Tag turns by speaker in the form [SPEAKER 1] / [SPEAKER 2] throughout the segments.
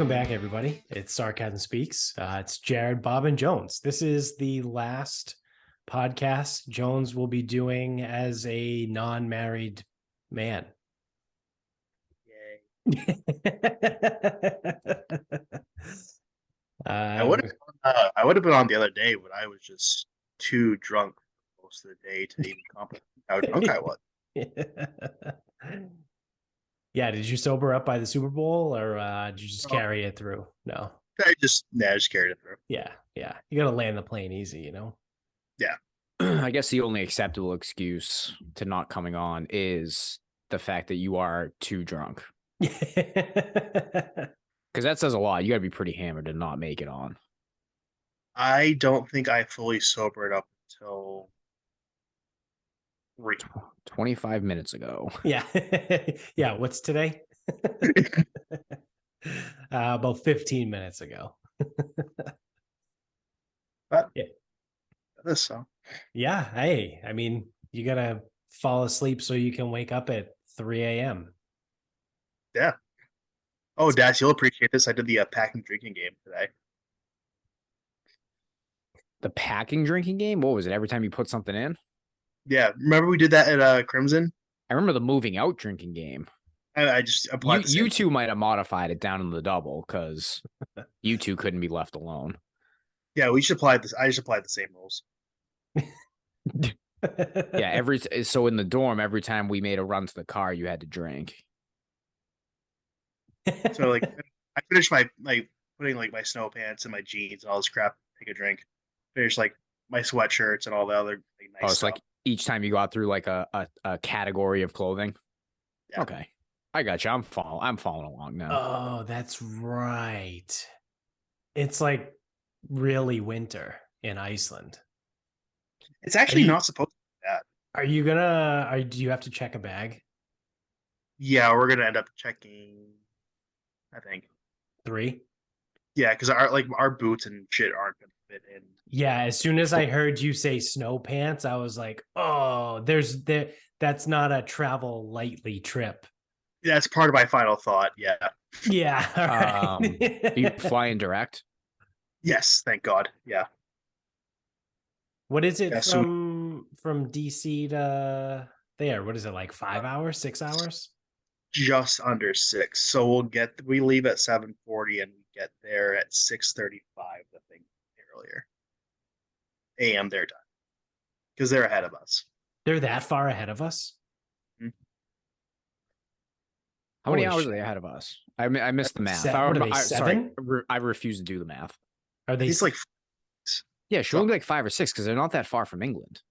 [SPEAKER 1] Welcome back, everybody. It's Sarcasm Speaks. It's Jared, Bob, and Jones. This is the last podcast Jones will be doing as a non-married man.
[SPEAKER 2] Yay. I would have been on the other day, but I was just too drunk for most of the day to even comprehend how drunk I was.
[SPEAKER 1] Yeah, did you sober up by the Super Bowl, or did you just carry it through? No.
[SPEAKER 2] I just carried it through.
[SPEAKER 1] Yeah. You got to land the plane easy, you know?
[SPEAKER 2] Yeah.
[SPEAKER 3] I guess the only acceptable excuse to not coming on is the fact that you are too drunk. Because that says a lot. You got to be pretty hammered to not make it on.
[SPEAKER 2] I don't think I fully sobered up until
[SPEAKER 3] 25 minutes ago.
[SPEAKER 1] Yeah. Yeah. What's today? About 15 minutes ago.
[SPEAKER 2] But
[SPEAKER 1] yeah.
[SPEAKER 2] This so.
[SPEAKER 1] Yeah. Hey, I mean, you got to fall asleep so you can wake up at 3 a.m.
[SPEAKER 2] Yeah. Oh, Dash, you'll appreciate this. I did the packing drinking game today.
[SPEAKER 3] The packing drinking game? What was it? Every time you put something in?
[SPEAKER 2] Yeah. Remember we did that at Crimson?
[SPEAKER 3] I remember the moving out drinking game.
[SPEAKER 2] I just applied
[SPEAKER 3] you two might have modified it down in the double because you two couldn't be left alone.
[SPEAKER 2] Yeah, we should apply this. I just applied the same rules.
[SPEAKER 3] Yeah, so in the dorm, every time we made a run to the car, you had to drink.
[SPEAKER 2] So like, I finished my putting like my snow pants and my jeans and all this crap. Take a drink. Finish like my sweatshirts and all the other like, nice
[SPEAKER 3] it's
[SPEAKER 2] stuff.
[SPEAKER 3] like each time you got through like a category of clothing. Yeah. Okay, I got you. I'm following along now.
[SPEAKER 1] Oh, that's right. It's like really winter in Iceland.
[SPEAKER 2] It's actually not supposed to be that.
[SPEAKER 1] Are you do you have to check a bag?
[SPEAKER 2] Yeah, we're gonna end up checking, I think
[SPEAKER 1] 3.
[SPEAKER 2] Yeah, because our boots and shit aren't gonna fit in.
[SPEAKER 1] Yeah, as soon as I heard you say snow pants, I was like, oh, that's not a travel lightly trip.
[SPEAKER 2] Yeah, that's part of my final thought. Yeah.
[SPEAKER 1] Yeah. All right.
[SPEAKER 3] Are you flying direct?
[SPEAKER 2] Yes, thank God. Yeah.
[SPEAKER 1] What is it from DC to there? What is it, like 5 hours, 6 hours?
[SPEAKER 2] Just under 6. So we leave at 7:40 and we get there at 6:35. The thing earlier. AM their time, because they're ahead of us.
[SPEAKER 1] They're that far ahead of us.
[SPEAKER 2] Mm-hmm.
[SPEAKER 3] How many hours are they ahead of us? I missed the math. Sorry, I refuse to do the math.
[SPEAKER 1] Are they?
[SPEAKER 2] It's like,
[SPEAKER 3] yeah, should only be like 5 or 6 because they're not that far from England.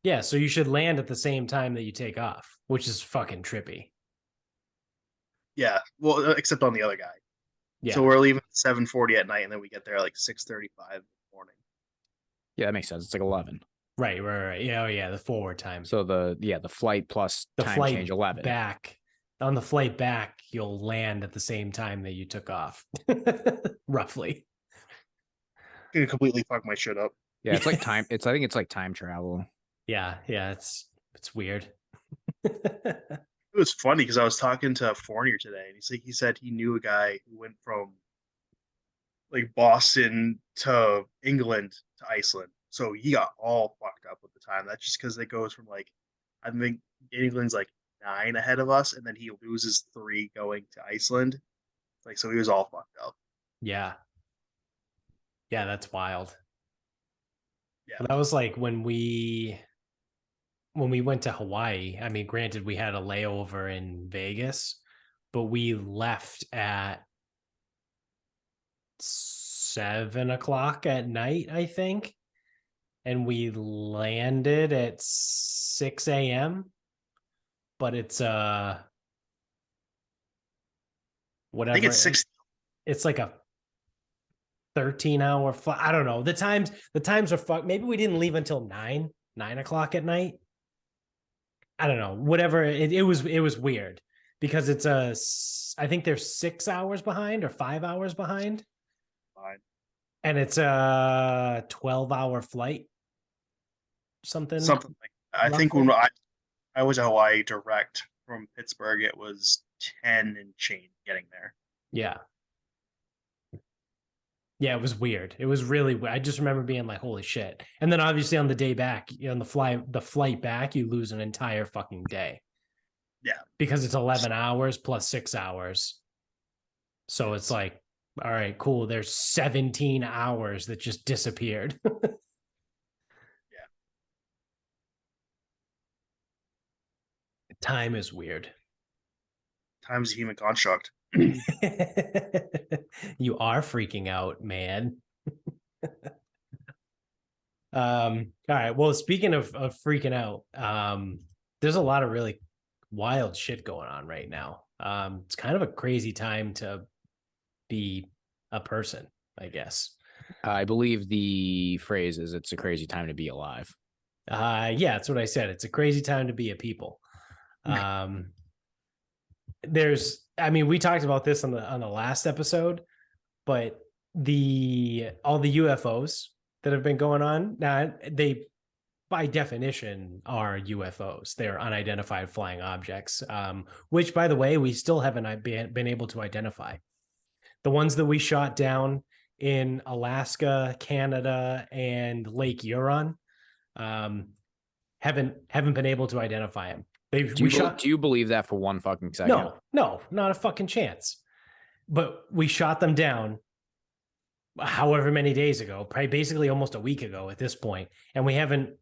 [SPEAKER 1] Yeah, so you should land at the same time that you take off, which is fucking trippy.
[SPEAKER 2] Yeah, well, except on the other guy. Yeah. So we're leaving at 7:40 at night, and then we get there at like 6:35 in the morning.
[SPEAKER 3] Yeah, that makes sense. It's like 11.
[SPEAKER 1] Right. Yeah, yeah, the forward time.
[SPEAKER 3] So the flight plus the time flight change 11.
[SPEAKER 1] Back. On the flight back, you'll land at the same time that you took off. Roughly.
[SPEAKER 2] I'm gonna completely fuck my shit up.
[SPEAKER 3] Yeah, it's like time. I think it's like time travel.
[SPEAKER 1] Yeah, it's weird.
[SPEAKER 2] It was funny because I was talking to Fournier today, and he said he knew a guy who went from like Boston to England to Iceland. So he got all fucked up with the time. That's just because it goes from like, I think England's like 9 ahead of us, and then he loses 3 going to Iceland. Like, so he was all fucked up.
[SPEAKER 1] Yeah. Yeah, that's wild.
[SPEAKER 2] Yeah.
[SPEAKER 1] That was like when we went to Hawaii. I mean, granted, we had a layover in Vegas, but we left at 7 o'clock at night, I think. And we landed at 6 a.m. But it's whatever.
[SPEAKER 2] I think it's 6.
[SPEAKER 1] It's like a 13-hour flight. I don't know. The times are fucked. Maybe we didn't leave until 9 o'clock at night. I don't know. Whatever. It was weird because it's I think they're 6 hours behind or 5 hours behind.
[SPEAKER 2] Fine.
[SPEAKER 1] And it's a 12-hour flight. Something like
[SPEAKER 2] I think when I was at Hawaii direct from Pittsburgh, it was 10 and change getting there.
[SPEAKER 1] Yeah. Yeah, it was weird. It was really weird. I just remember being like, holy shit. And then obviously on the day back, on the flight back, you lose an entire fucking day.
[SPEAKER 2] Yeah.
[SPEAKER 1] Because it's 11 hours plus 6 hours. So it's like, all right, cool. There's 17 hours that just disappeared.
[SPEAKER 2] Yeah.
[SPEAKER 1] Time is weird.
[SPEAKER 2] Time's a human construct.
[SPEAKER 1] You are freaking out, man. All right. Well, speaking of freaking out, there's a lot of really wild shit going on right now. It's kind of a crazy time to be a person, I guess.
[SPEAKER 3] I believe the phrase is "It's a crazy time to be alive."
[SPEAKER 1] Yeah, that's what I said. It's a crazy time to be a people. There's, I mean, we talked about this on the last episode, but all the UFOs that have been going on now, they by definition are UFOs. They're unidentified flying objects, which, by the way, we still haven't been able to identify. The ones that we shot down in Alaska, Canada, and Lake Huron, haven't been able to identify them.
[SPEAKER 3] Do you believe that for one fucking second?
[SPEAKER 1] No, not a fucking chance. But we shot them down however many days ago, probably basically almost a week ago at this point, and we haven't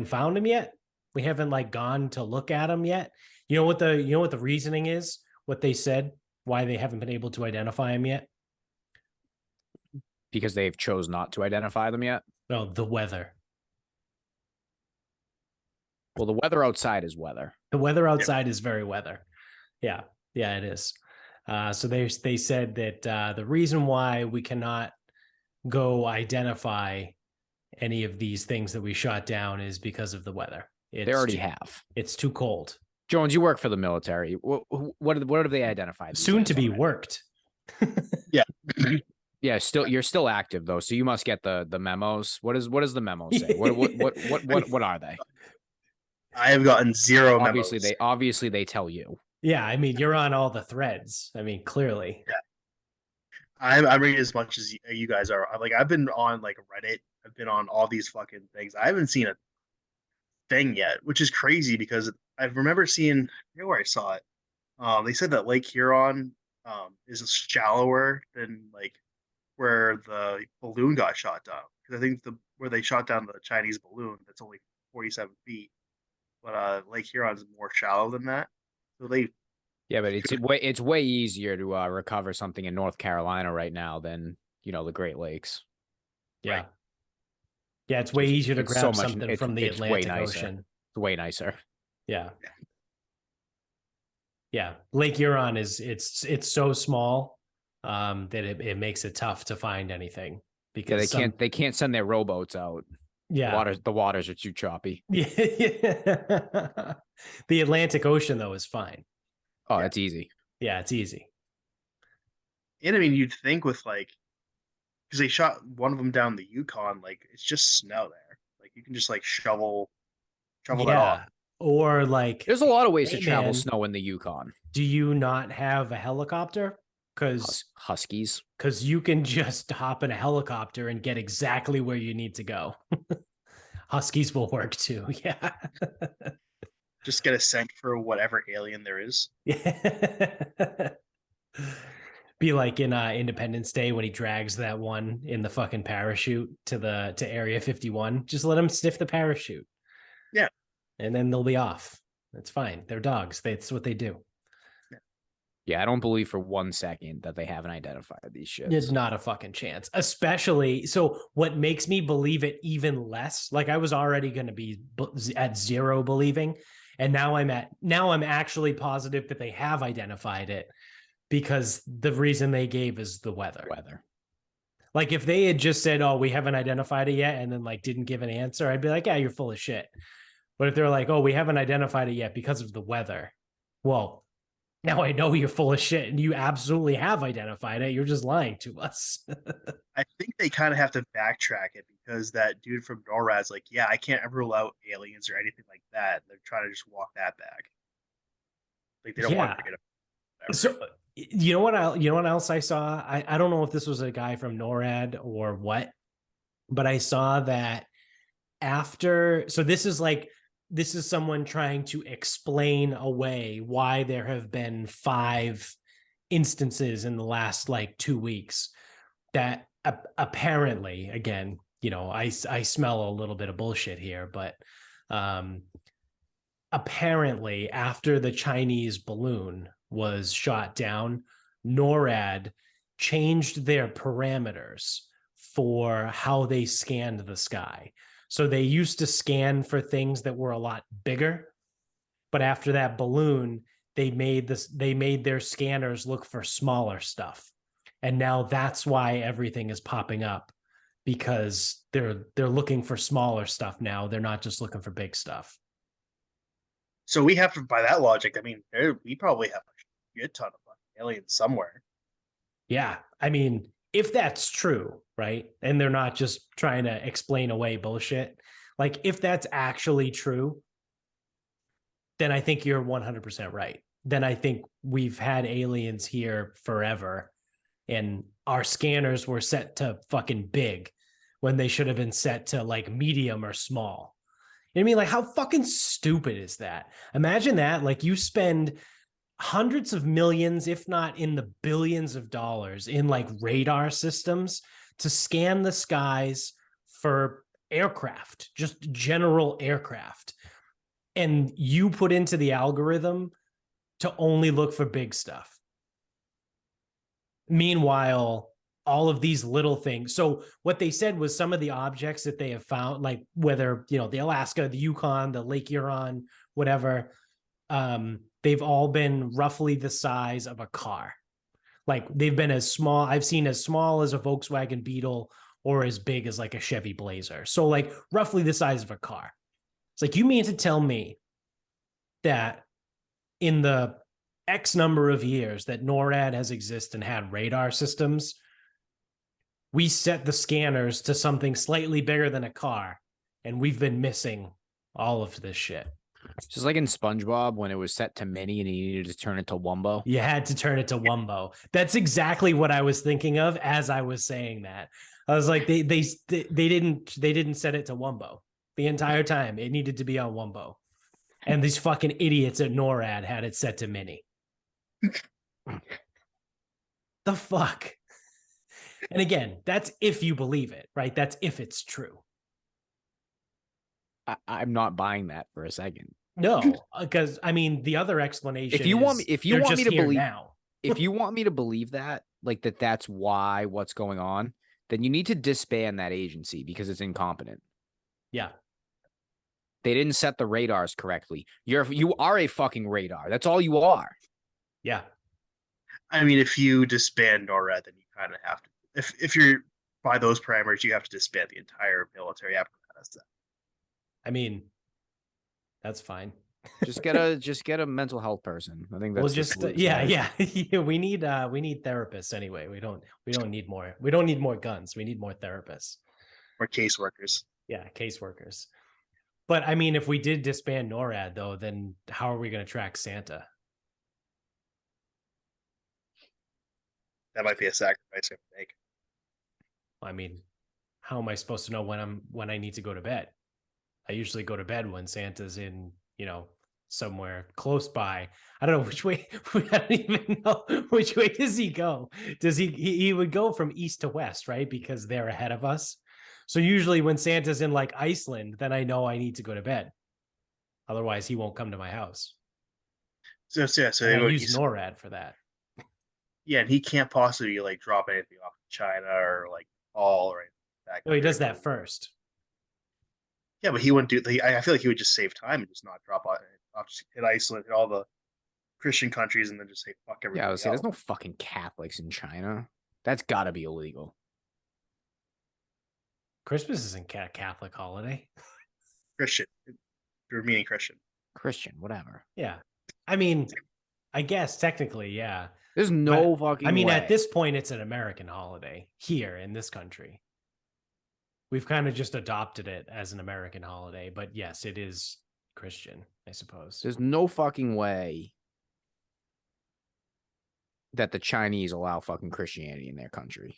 [SPEAKER 1] found them yet. We haven't like gone to look at them yet. You know what the reasoning is? What they said why they haven't been able to identify them yet?
[SPEAKER 3] Because they've chose not to identify them yet.
[SPEAKER 1] No, the weather.
[SPEAKER 3] Well, the weather outside is weather.
[SPEAKER 1] The weather outside is very weather. Yeah, it is. So they said that the reason why we cannot go identify any of these things that we shot down is because of the weather.
[SPEAKER 3] They already have.
[SPEAKER 1] It's too cold.
[SPEAKER 3] Jones, you work for the military. What have they identified?
[SPEAKER 1] Soon to be worked.
[SPEAKER 2] Yeah.
[SPEAKER 3] Yeah, you're still active though, so you must get the memos. What does the memo say? What are they?
[SPEAKER 2] I have gotten zero memos.
[SPEAKER 3] Obviously they tell you.
[SPEAKER 1] Yeah, I mean, you're on all the threads. I mean, clearly.
[SPEAKER 2] Yeah. I'm reading as much as you guys are. I've been on like Reddit. I've been on all these fucking things. I haven't seen a thing yet, which is crazy because I remember seeing, I forget where I saw it. They said that Lake Huron is shallower than like where the balloon got shot down. Because I think where they shot down the Chinese balloon, that's only 47 feet. But Lake Huron's more shallow than that. So
[SPEAKER 3] yeah, but it's way easier to recover something in North Carolina right now than the Great Lakes.
[SPEAKER 1] Yeah, right. Yeah, it's way easier to grab something from the Atlantic Ocean.
[SPEAKER 3] It's way nicer.
[SPEAKER 1] Yeah. Lake Huron it's so small that it makes it tough to find anything because
[SPEAKER 3] they can't send their rowboats out.
[SPEAKER 1] Yeah,
[SPEAKER 3] the waters are too choppy.
[SPEAKER 1] Yeah. The Atlantic Ocean though is fine.
[SPEAKER 3] Oh, it's easy.
[SPEAKER 1] Yeah, it's easy.
[SPEAKER 2] And I mean, you'd think with like, because they shot one of them down the Yukon, like it's just snow there. Like you can just like shovel that off.
[SPEAKER 1] Or like,
[SPEAKER 3] there's a lot of ways to travel snow in the Yukon.
[SPEAKER 1] Do you not have a helicopter? Because
[SPEAKER 3] Huskies.
[SPEAKER 1] Because you can just hop in a helicopter and get exactly where you need to go. Huskies will work too. Yeah.
[SPEAKER 2] Just get a scent for whatever alien there is.
[SPEAKER 1] Yeah. Be like in Independence Day when he drags that one in the fucking parachute to Area 51. Just let him sniff the parachute.
[SPEAKER 2] Yeah.
[SPEAKER 1] And then they'll be off. That's fine. They're dogs. That's what they do.
[SPEAKER 3] Yeah, I don't believe for 1 second that they haven't identified these shits.
[SPEAKER 1] It's not a fucking chance. Especially, so what makes me believe it even less, like I was already going to be at zero believing, and now I'm actually positive that they have identified it because the reason they gave is the weather. Like if they had just said, "Oh, we haven't identified it yet," and then like didn't give an answer, I'd be like, "Yeah, you're full of shit." But if they're like, "Oh, we haven't identified it yet because of the weather," well, now I know you're full of shit and you absolutely have identified it. You're just lying to us.
[SPEAKER 2] I think they kind of have to backtrack it because that dude from NORAD's like, yeah, I can't ever rule out aliens or anything like that. They're trying to just walk that back. Like they don't want to forget it.
[SPEAKER 1] So you know what else I saw? I don't know if this was a guy from NORAD or what, but I saw that after, so this is someone trying to explain away why there have been 5 instances in the last like 2 weeks that apparently, again, I smell a little bit of bullshit here, but apparently after the Chinese balloon was shot down, NORAD changed their parameters for how they scanned the sky. So they used to scan for things that were a lot bigger, but after that balloon, they made their scanners look for smaller stuff. And now that's why everything is popping up, because they're looking for smaller stuff now. They're not just looking for big stuff.
[SPEAKER 2] So we have to, by that logic, I mean, we probably have a good ton of aliens somewhere.
[SPEAKER 1] Yeah. I mean, if that's true, right? And they're not just trying to explain away bullshit. Like, if that's actually true, then I think you're 100% right. Then I think we've had aliens here forever, and our scanners were set to fucking big when they should have been set to like medium or small. You know what I mean? Like, how fucking stupid is that? Imagine that. Like, you spend hundreds of millions, if not in the billions of dollars, in like radar systems to scan the skies for aircraft, just general aircraft. And you put into the algorithm to only look for big stuff. Meanwhile, all of these little things. So what they said was some of the objects that they have found, like whether, the Alaska, the Yukon, the Lake Huron, whatever, they've all been roughly the size of a car. Like, they've been as small, I've seen as small as a Volkswagen Beetle or as big as like a Chevy Blazer. So like roughly the size of a car. It's like, you mean to tell me that in the X number of years that NORAD has existed and had radar systems, we set the scanners to something slightly bigger than a car, and we've been missing all of this shit.
[SPEAKER 3] Just like in SpongeBob when it was set to mini and he needed to turn it to Wumbo.
[SPEAKER 1] You had to turn it to Wumbo. That's exactly what I was thinking of as I was saying that. I was like, they didn't set it to Wumbo the entire time. It needed to be on Wumbo, and these fucking idiots at NORAD had it set to mini. The fuck. And again, that's if you believe it, right? That's if it's true.
[SPEAKER 3] I'm not buying that for a second.
[SPEAKER 1] No, because I mean, the other explanation.
[SPEAKER 3] If you want me to believe
[SPEAKER 1] now,
[SPEAKER 3] if you want me to believe that, like that's why what's going on, then you need to disband that agency because it's incompetent.
[SPEAKER 1] Yeah.
[SPEAKER 3] They didn't set the radars correctly. You are a fucking radar. That's all you are.
[SPEAKER 1] Yeah.
[SPEAKER 2] I mean, if you disband NORAD, then you kind of have to. If you're by those parameters, you have to disband the entire military apparatus.
[SPEAKER 1] I mean, that's fine.
[SPEAKER 3] Just get a mental health person. I think that's
[SPEAKER 1] we'll just yeah. we need therapists anyway. We don't need more. We don't need more guns. We need more therapists.
[SPEAKER 2] Or caseworkers.
[SPEAKER 1] Yeah, caseworkers. But I mean, if we did disband NORAD though, then how are we going to track Santa?
[SPEAKER 2] That might be a sacrifice I have to make.
[SPEAKER 1] I mean, how am I supposed to know when I need to go to bed? I usually go to bed when Santa's in, somewhere close by. I don't know which way. I don't even know which way does he go. Does he would go from east to west, right? Because they're ahead of us. So usually when Santa's in like Iceland, then I know I need to go to bed. Otherwise, he won't come to my house.
[SPEAKER 2] So
[SPEAKER 1] I use NORAD for that.
[SPEAKER 2] Yeah, and he can't possibly like drop anything off in China or like all right.
[SPEAKER 1] No, he does that first.
[SPEAKER 2] Yeah, but he wouldn't do. I feel like he would just save time and just not drop off hit Iceland, hit all the Christian countries, and then just say fuck everything.
[SPEAKER 3] Yeah, I would say there's no fucking Catholics in China. That's got to be illegal.
[SPEAKER 1] Christmas isn't a Catholic holiday.
[SPEAKER 2] Christian, you're meaning Christian.
[SPEAKER 3] Christian, whatever.
[SPEAKER 1] Yeah, I mean, I guess technically, yeah.
[SPEAKER 3] There's no fucking.
[SPEAKER 1] I mean,
[SPEAKER 3] way.
[SPEAKER 1] at this point, it's an American holiday here in this country. We've kind of just adopted it as an American holiday, but yes, it is Christian, I suppose.
[SPEAKER 3] There's no fucking way that the Chinese allow fucking Christianity in their country.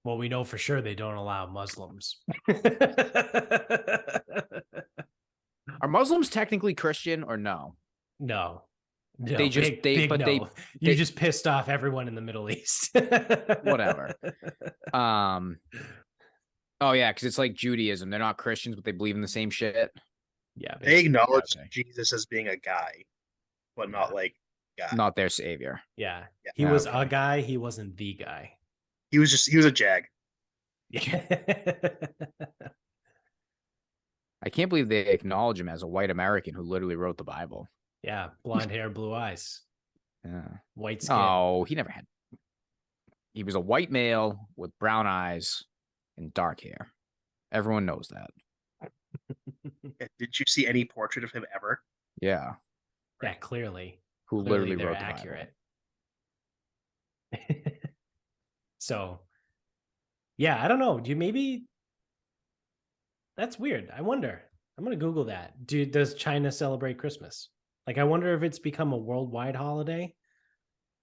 [SPEAKER 1] Well, we know for sure they don't allow Muslims.
[SPEAKER 3] Are Muslims technically Christian or no?
[SPEAKER 1] No.
[SPEAKER 3] They just
[SPEAKER 1] big
[SPEAKER 3] but
[SPEAKER 1] no. You
[SPEAKER 3] they
[SPEAKER 1] just pissed off everyone in the Middle East.
[SPEAKER 3] whatever. Oh yeah, because it's like Judaism. They're not Christians, but they believe in the same shit.
[SPEAKER 1] Yeah,
[SPEAKER 2] They acknowledge
[SPEAKER 3] Okay.
[SPEAKER 2] Jesus as being a guy, but not like God.
[SPEAKER 3] Not their savior.
[SPEAKER 1] yeah.
[SPEAKER 2] Yeah.
[SPEAKER 1] He was
[SPEAKER 3] Okay.
[SPEAKER 1] a guy. He wasn't the guy.
[SPEAKER 2] He was a jag.
[SPEAKER 1] Yeah.
[SPEAKER 3] I can't believe they acknowledge him as a white American who literally wrote the Bible.
[SPEAKER 1] Yeah. Blonde hair, blue eyes,
[SPEAKER 3] Yeah.
[SPEAKER 1] white skin.
[SPEAKER 3] Oh, he never had. He was a white male with brown eyes and dark hair. Everyone knows that.
[SPEAKER 2] Did you see any portrait of him ever?
[SPEAKER 3] Yeah.
[SPEAKER 1] Yeah, clearly.
[SPEAKER 3] Who
[SPEAKER 1] Clearly
[SPEAKER 3] literally
[SPEAKER 1] they're
[SPEAKER 3] wrote the
[SPEAKER 1] accurate. So, yeah, I don't know. Do you maybe? That's weird. I wonder. I'm gonna Google that. Does China celebrate Christmas? Like, I wonder if it's become a worldwide holiday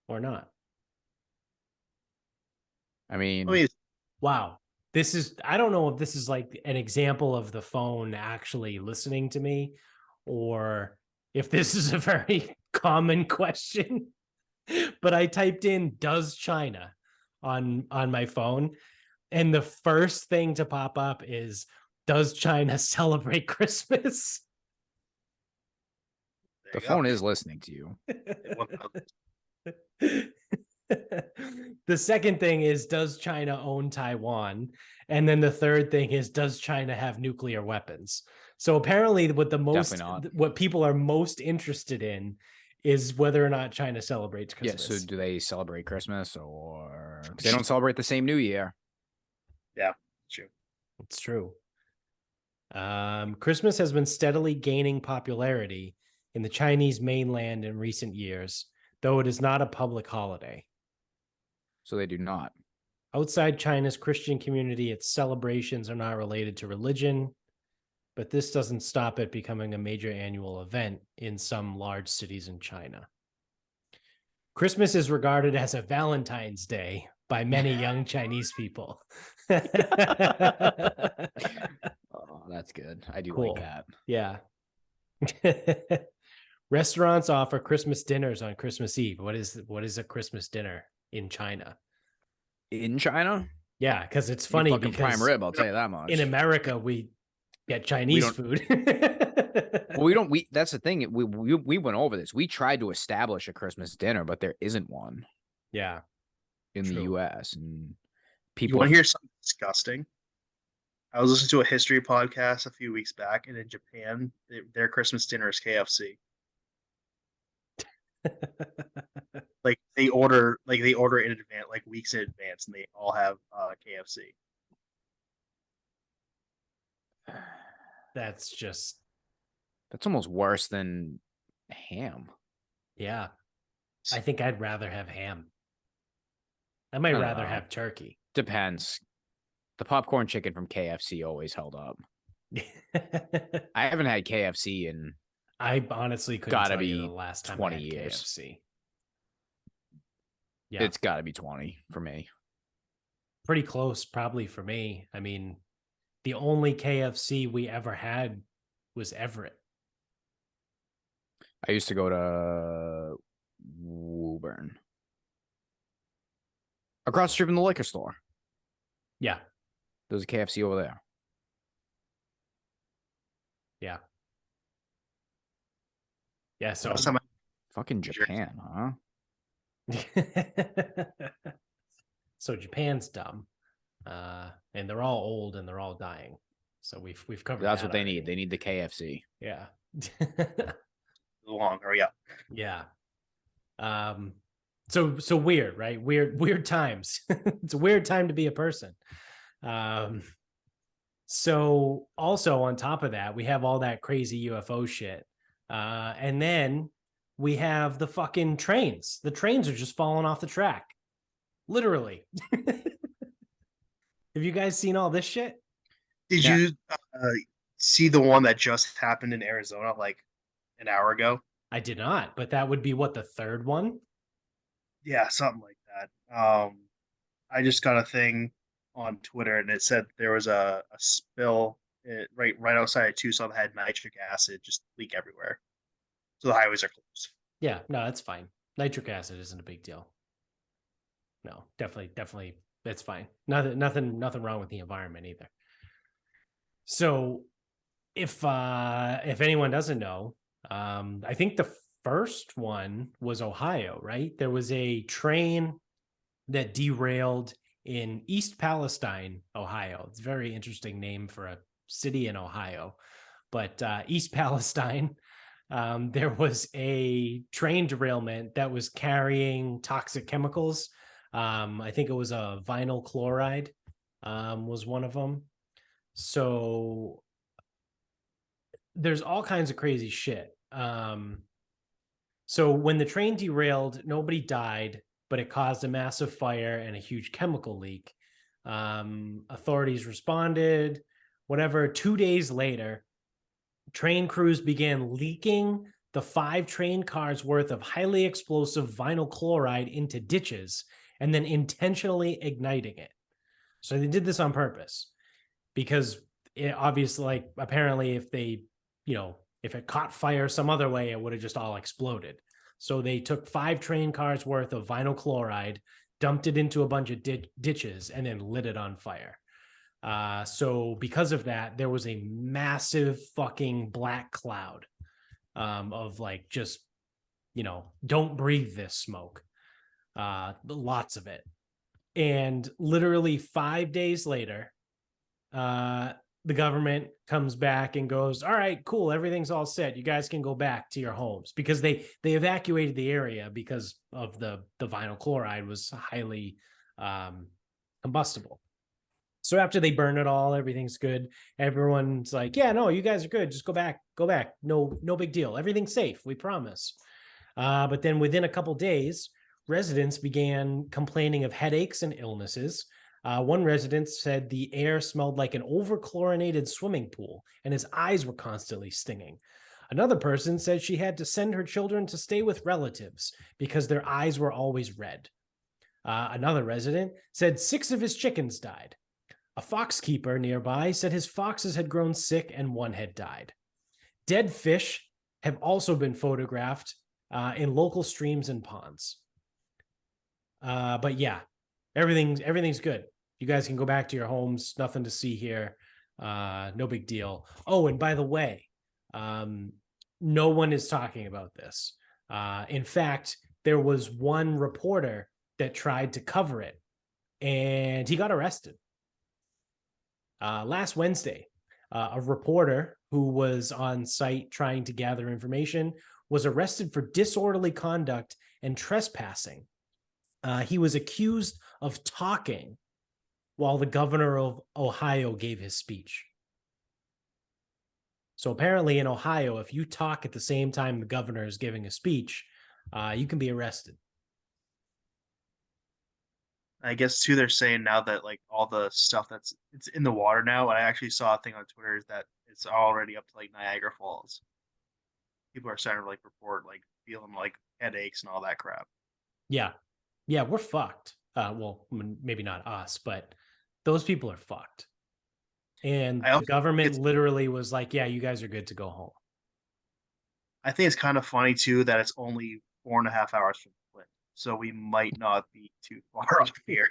[SPEAKER 1] or not.
[SPEAKER 3] I mean,
[SPEAKER 1] Wow. I don't know if this is like an example of the phone actually listening to me or if this is a very common question. But I typed in "does China" on my phone, and the first thing to pop up is "does China celebrate Christmas?"
[SPEAKER 3] the phone is listening to you.
[SPEAKER 1] The second thing is, does China own Taiwan? And then the third thing is, does China have nuclear weapons? So apparently what people are most interested in is whether or not China celebrates Christmas.
[SPEAKER 3] Yeah, so do they celebrate Christmas or because they don't celebrate the same New Year?
[SPEAKER 2] Yeah, true.
[SPEAKER 1] It's true. Christmas has been steadily gaining popularity in the Chinese mainland in recent years, though it is not a public holiday.
[SPEAKER 3] So they do not.
[SPEAKER 1] Outside China's Christian community, its celebrations are not related to religion, but this doesn't stop it becoming a major annual event in some large cities in China. Christmas is regarded as a Valentine's Day by many young Chinese people.
[SPEAKER 3] Oh, that's good. I do
[SPEAKER 1] Cool.
[SPEAKER 3] like that.
[SPEAKER 1] Yeah. Restaurants offer Christmas dinners on Christmas Eve. What is a Christmas dinner in China?
[SPEAKER 3] In China?
[SPEAKER 1] Yeah, because it's funny because
[SPEAKER 3] prime rib, I'll tell you that much.
[SPEAKER 1] In America, we get Chinese food.
[SPEAKER 3] Well, that's the thing. We went over this. We tried to establish a Christmas dinner, but there isn't one.
[SPEAKER 1] Yeah.
[SPEAKER 3] In the US. And people
[SPEAKER 2] You want to hear something disgusting? I was listening to a history podcast a few weeks back, and in Japan, their Christmas dinner is KFC. Like they order in advance, like weeks in advance, and they all have KFC.
[SPEAKER 1] That's
[SPEAKER 3] almost worse than ham.
[SPEAKER 1] Yeah. I think I'd rather have ham. I might rather have turkey.
[SPEAKER 3] Depends. The popcorn chicken from KFC always held up. I haven't had KFC in
[SPEAKER 1] I honestly couldn't tell you the last time
[SPEAKER 3] 20
[SPEAKER 1] I had
[SPEAKER 3] years.
[SPEAKER 1] KFC. Yeah.
[SPEAKER 3] It's got to be 20 for me.
[SPEAKER 1] Pretty close, probably for me. I mean, the only KFC we ever had was Everett.
[SPEAKER 3] I used to go to Woburn. Across the street from the liquor store.
[SPEAKER 1] Yeah.
[SPEAKER 3] There's a KFC over there.
[SPEAKER 1] Yeah. Yeah, so
[SPEAKER 3] fucking Japan, huh?
[SPEAKER 1] So Japan's dumb. And they're all old and they're all dying. So we've covered
[SPEAKER 3] That's
[SPEAKER 1] that
[SPEAKER 3] what they
[SPEAKER 1] already.
[SPEAKER 3] need. They need the KFC.
[SPEAKER 1] Yeah.
[SPEAKER 2] Long, hurry up.
[SPEAKER 1] Yeah. So weird, right? Weird times. It's a weird time to be a person. So also on top of that, we have all that crazy UFO shit. And then we have the fucking trains. The trains are just falling off the track. Literally. Have you guys seen all this shit?
[SPEAKER 2] Did you see the one that just happened in Arizona like an hour ago?
[SPEAKER 1] I did not, but that would be what, the third one?
[SPEAKER 2] Yeah, something like that. I just got a thing on Twitter, and it said there was a spill right outside of Tucson that had nitric acid just leak everywhere. So the highways are closed.
[SPEAKER 1] Yeah, no, that's fine. Nitric acid isn't a big deal. No, definitely, that's fine. Nothing wrong with the environment either. So if anyone doesn't know, I think the first one was Ohio, right? There was a train that derailed in East Palestine, Ohio. It's a very interesting name for a city in Ohio. But East Palestine, there was a train derailment that was carrying toxic chemicals. I think it was a vinyl chloride was one of them. So there's all kinds of crazy shit. So when the train derailed, nobody died, but it caused a massive fire and a huge chemical leak. Authorities responded. Whatever. 2 days later, train crews began leaking the 5 train cars worth of highly explosive vinyl chloride into ditches and then intentionally igniting it. So they did this on purpose because it obviously, like, apparently if they, if it caught fire some other way, it would have just all exploded. So they took 5 train cars worth of vinyl chloride, dumped it into a bunch of ditches, and then lit it on fire. So because of that, there was a massive fucking black cloud of like just, don't breathe this smoke. Lots of it. And literally 5 days later, the government comes back and goes, all right, cool, everything's all set, you guys can go back to your homes, because they evacuated the area because of the vinyl chloride was highly combustible. So after they burn it all, everything's good. Everyone's like, yeah, no, you guys are good, just go back. No big deal, everything's safe, we promise. But then within a couple days, residents began complaining of headaches and illnesses. One resident said the air smelled like an over-chlorinated swimming pool, and his eyes were constantly stinging. Another person said she had to send her children to stay with relatives because their eyes were always red. Another resident said 6 of his chickens died. A fox keeper nearby said his foxes had grown sick and one had died. Dead fish have also been photographed in local streams and ponds. But yeah, everything's good. You guys can go back to your homes. Nothing to see here. No big deal. Oh, and by the way, no one is talking about this. In fact, there was one reporter that tried to cover it, and he got arrested. Last Wednesday, a reporter who was on site trying to gather information was arrested for disorderly conduct and trespassing. He was accused of talking while the governor of Ohio gave his speech. So apparently in Ohio, if you talk at the same time the governor is giving a speech, you can be arrested.
[SPEAKER 2] I guess too, they're saying now that like all the stuff it's in the water now. And I actually saw a thing on Twitter that it's already up to like Niagara Falls. People are starting to like report like feeling like headaches and all that crap.
[SPEAKER 1] Yeah, we're fucked. Well, maybe not us, but those people are fucked. And the government literally was like, yeah, you guys are good to go home.
[SPEAKER 2] I think it's kind of funny too that it's only 4.5 hours from Flint, so we might not be too far off here.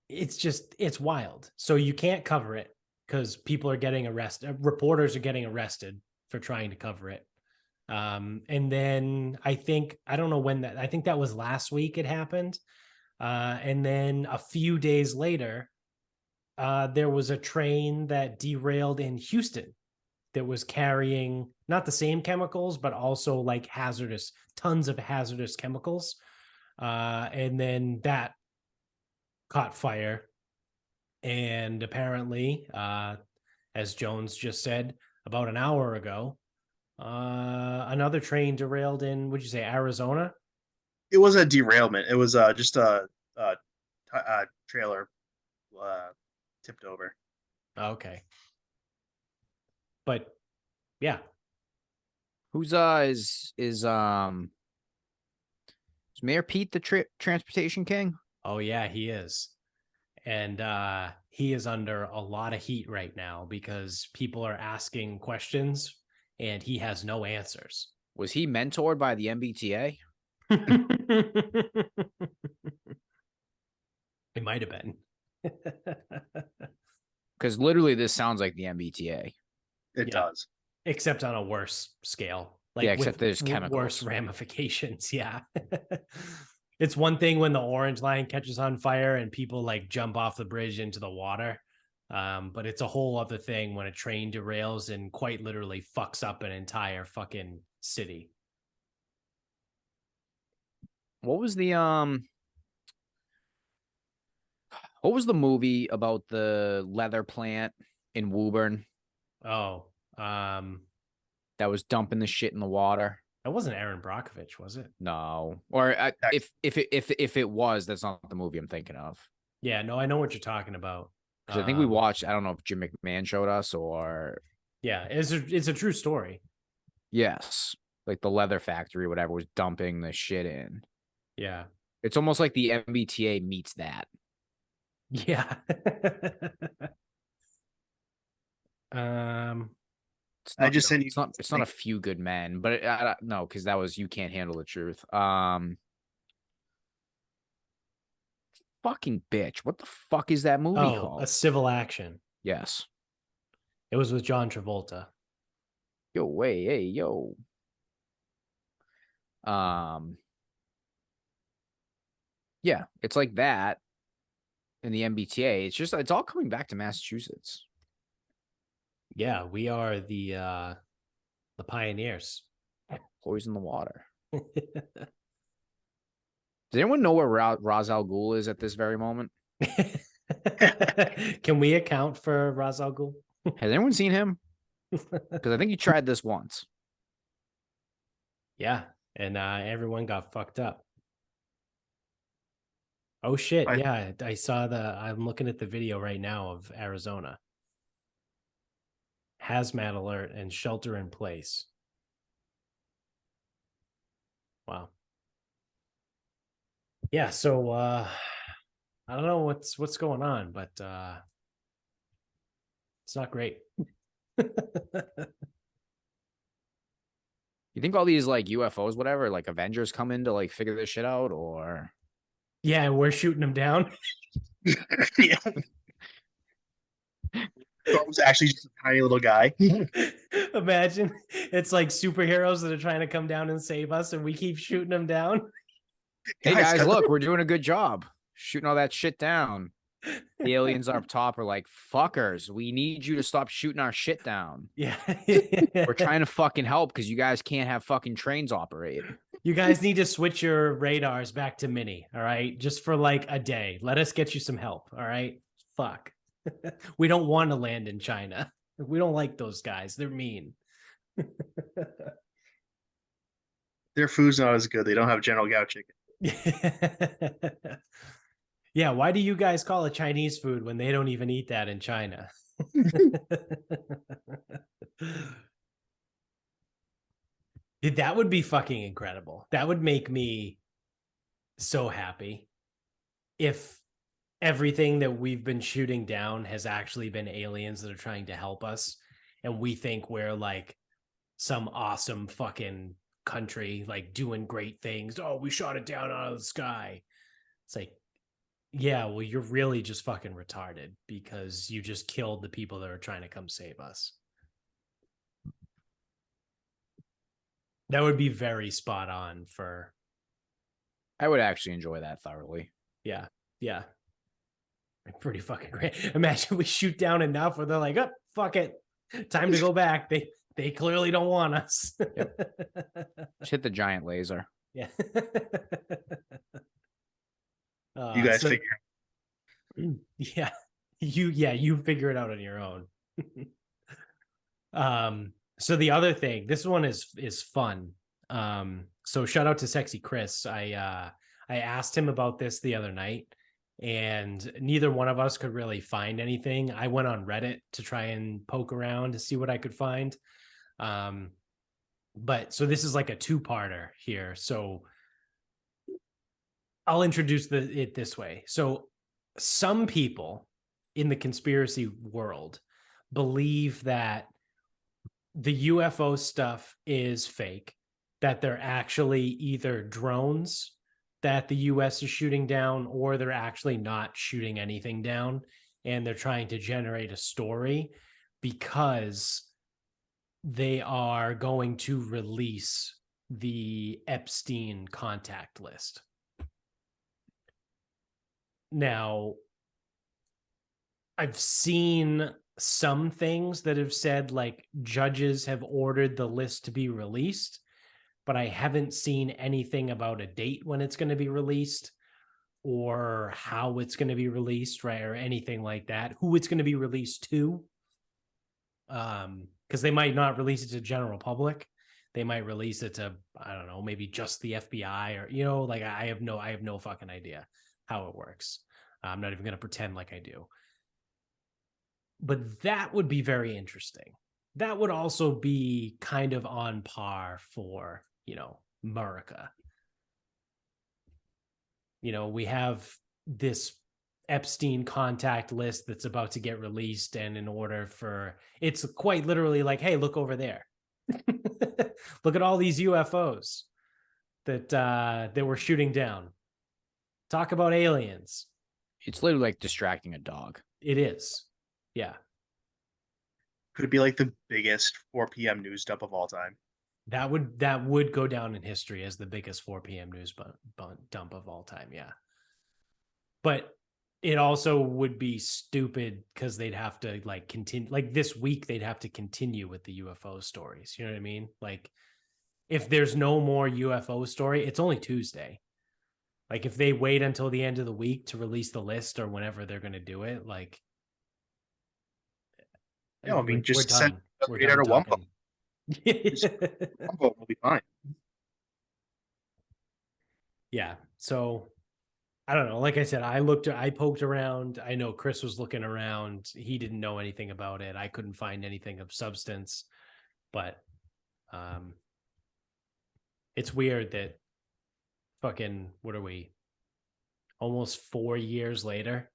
[SPEAKER 1] It's wild. So you can't cover it because people are getting arrested. Reporters are getting arrested for trying to cover it. And then I don't know when I think that was last week it happened. And then a few days later, there was a train that derailed in Houston that was carrying not the same chemicals, but also like tons of hazardous chemicals. And then that caught fire. And apparently, as Jones just said, about an hour ago, another train derailed in, would you say, Arizona?
[SPEAKER 2] It was a derailment. It was just a trailer tipped over.
[SPEAKER 1] Okay. But yeah.
[SPEAKER 3] Who's is Mayor Pete the transportation king?
[SPEAKER 1] Oh yeah, he is. And he is under a lot of heat right now because people are asking questions and he has no answers.
[SPEAKER 3] Was he mentored by the MBTA?
[SPEAKER 1] It might have been.
[SPEAKER 3] Because literally this sounds like the MBTA.
[SPEAKER 2] It does.
[SPEAKER 1] Except on a worse scale. Like
[SPEAKER 3] Yeah, except
[SPEAKER 1] with
[SPEAKER 3] there's chemicals.
[SPEAKER 1] worse ramifications. Yeah. It's one thing when the orange line catches on fire and people like jump off the bridge into the water. But it's a whole other thing when a train derails and quite literally fucks up an entire fucking city.
[SPEAKER 3] What was the movie about the leather plant in Woburn
[SPEAKER 1] Oh,
[SPEAKER 3] that was dumping the shit in the water?
[SPEAKER 1] that wasn't Aaron Brockovich, was it?
[SPEAKER 3] No. Or if it was, that's not the movie I'm thinking of.
[SPEAKER 1] Yeah, no, I know what you're talking about.
[SPEAKER 3] Because I think we watched, I don't know if Jim McMahon showed us or
[SPEAKER 1] Yeah, it's a true story.
[SPEAKER 3] yes, like the leather factory, whatever, was dumping the shit in.
[SPEAKER 1] Yeah.
[SPEAKER 3] It's almost like the MBTA meets that.
[SPEAKER 1] Yeah.
[SPEAKER 2] I just sent you.
[SPEAKER 3] It's not a few good men, but no, because that was You Can't Handle the Truth. Fucking bitch! What the fuck is that movie called?
[SPEAKER 1] A Civil Action.
[SPEAKER 3] Yes.
[SPEAKER 1] It was with John Travolta.
[SPEAKER 3] Yo, way, hey, yo. Yeah, it's like that in the MBTA. It's all coming back to Massachusetts.
[SPEAKER 1] Yeah, we are the pioneers.
[SPEAKER 3] Poison the water. Does anyone know where Ra's al Ghul is at this very moment?
[SPEAKER 1] Can we account for Ra's al Ghul?
[SPEAKER 3] Has anyone seen him? Because I think he tried this once.
[SPEAKER 1] Yeah, and everyone got fucked up. Oh shit! Yeah, I saw I'm looking at the video right now of Arizona. Hazmat alert and shelter in place. Wow. Yeah, so I don't know what's going on, but it's not great.
[SPEAKER 3] You think all these like UFOs, whatever, like Avengers come in to like figure this shit out, or
[SPEAKER 1] yeah, and we're shooting them down.
[SPEAKER 2] Yeah. It was actually just a tiny little guy.
[SPEAKER 1] Imagine it's like superheroes that are trying to come down and save us, and we keep shooting them down.
[SPEAKER 3] Hey guys, look, we're doing a good job shooting all that shit down. The aliens up top are like, fuckers, we need you to stop shooting our shit down.
[SPEAKER 1] Yeah.
[SPEAKER 3] We're trying to fucking help because you guys can't have fucking trains operate.
[SPEAKER 1] You guys need to switch your radars back to mini, all right? Just for like a day. Let us get you some help, all right? Fuck. We don't want to land in China. We don't like those guys. They're mean.
[SPEAKER 2] Their food's not as good. They don't have General Gao chicken.
[SPEAKER 1] Yeah, why do you guys call it Chinese food when they don't even eat that in China? That would be fucking incredible. That would make me so happy if everything that we've been shooting down has actually been aliens that are trying to help us, and we think we're like some awesome fucking country, like doing great things. Oh, we shot it down out of the sky. It's like, yeah, well, you're really just fucking retarded because you just killed the people that are trying to come save us. That would be very spot on for.
[SPEAKER 3] I would actually enjoy that thoroughly.
[SPEAKER 1] Yeah. Yeah. Pretty fucking great. Imagine we shoot down enough where they're like, oh, fuck it. Time to go back. They clearly don't want us.
[SPEAKER 3] Yep. Just hit the giant laser.
[SPEAKER 1] Yeah.
[SPEAKER 2] You guys figure.
[SPEAKER 1] Yeah. You figure it out on your own. So the other thing, this one is fun. So shout out to Sexy Chris. I asked him about this the other night, and neither one of us could really find anything. I went on Reddit to try and poke around to see what I could find. But so this is like a two-parter here. So I'll introduce it this way. So some people in the conspiracy world believe that the UFO stuff is fake, that they're actually either drones that the US is shooting down, or they're actually not shooting anything down, and they're trying to generate a story because they are going to release the Epstein contact list. Now, I've seen some things that have said like judges have ordered the list to be released, but I haven't seen anything about a date when it's going to be released or how it's going to be released, right? Or anything like that, who it's going to be released to. Because they might not release it to general public. They might release it to, I don't know, maybe just the FBI, or, you know, like I have no fucking idea how it works. I'm not even going to pretend like I do. But that would be very interesting. That would also be kind of on par for, you know, America. You know, we have this Epstein contact list that's about to get released, and in order for, it's quite literally like, hey, look over there. Look at all these UFOs that we're shooting down. Talk about aliens.
[SPEAKER 3] It's literally like distracting a dog.
[SPEAKER 1] It is. Yeah.
[SPEAKER 2] Could it be like the biggest 4 p.m. news dump of all time?
[SPEAKER 1] That would go down in history as the biggest 4 p.m. news dump of all time. Yeah. But it also would be stupid because they'd have to like continue, like this week, they'd have to continue with the UFO stories. You know what I mean? Like if there's no more UFO story, it's only Tuesday. Like if they wait until the end of the week to release the list or whenever they're going to do it, like,
[SPEAKER 2] Yeah, I mean, just send
[SPEAKER 1] We're
[SPEAKER 2] it out
[SPEAKER 1] done
[SPEAKER 2] of one
[SPEAKER 1] talking.
[SPEAKER 2] One vote will be fine.
[SPEAKER 1] Yeah. So I don't know. Like I said, I poked around. I know Chris was looking around. He didn't know anything about it. I couldn't find anything of substance, but it's weird that fucking, what are we, almost 4 years later,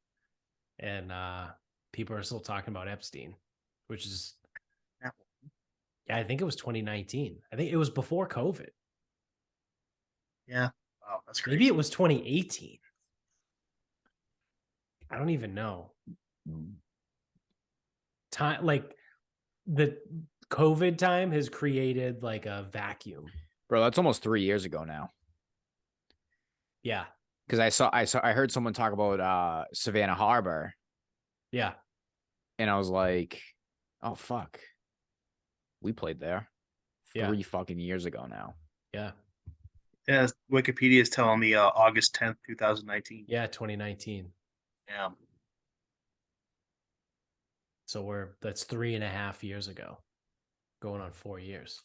[SPEAKER 1] and people are still talking about Epstein, which is, yeah, I think it was 2019. I think it was before COVID.
[SPEAKER 2] Yeah. Wow, that's crazy.
[SPEAKER 1] Maybe it was 2018. I don't even know. Time, like the COVID time has created like a vacuum.
[SPEAKER 3] Bro, that's almost 3 years ago now.
[SPEAKER 1] Yeah.
[SPEAKER 3] Because I heard someone talk about Savannah Harbor.
[SPEAKER 1] Yeah.
[SPEAKER 3] And I was like, oh fuck. We played there 3 fucking years ago now.
[SPEAKER 1] Yeah.
[SPEAKER 2] Yeah, Wikipedia is telling me August 10th, 2019.
[SPEAKER 1] Yeah, 2019.
[SPEAKER 2] Yeah.
[SPEAKER 1] So that's 3.5 years ago, going on 4 years.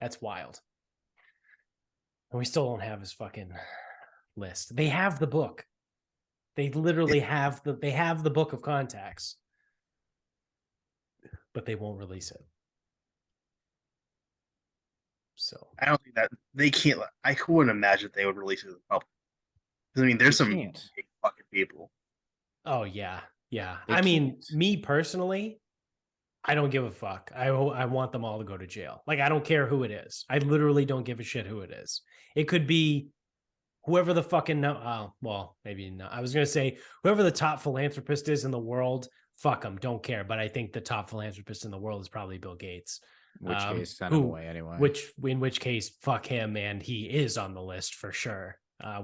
[SPEAKER 1] That's wild. And we still don't have his fucking list. They have the book. They literally have the book of contacts, but they won't release it. So
[SPEAKER 2] I don't think that they can't. I couldn't imagine they would release it to the public. I mean, there's some big fucking people.
[SPEAKER 1] Oh yeah, yeah. I mean, me personally, I don't give a fuck. I want them all to go to jail. Like I don't care who it is. I literally don't give a shit who it is. It could be whoever the fucking well, maybe not. I was gonna say whoever the top philanthropist is in the world. Fuck them. Don't care. But I think the top philanthropist in the world is probably Bill Gates.
[SPEAKER 3] In which case, send him away anyway.
[SPEAKER 1] In which case, fuck him, and he is on the list for sure. I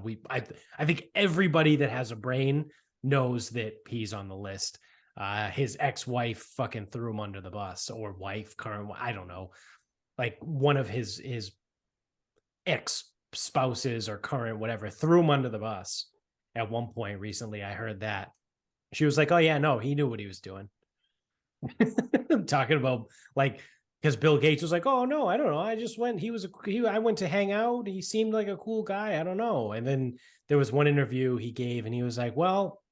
[SPEAKER 1] think everybody that has a brain knows that he's on the list. His ex-wife fucking threw him under the bus, or wife, current, I don't know. Like one of his ex-spouses or current, whatever, threw him under the bus at one point recently. I heard that. She was like, oh yeah, no, he knew what he was doing. I'm talking about like, because Bill Gates was like, oh no, I don't know. I just went, I went to hang out. He seemed like a cool guy. I don't know. And then there was one interview he gave and he was like, well,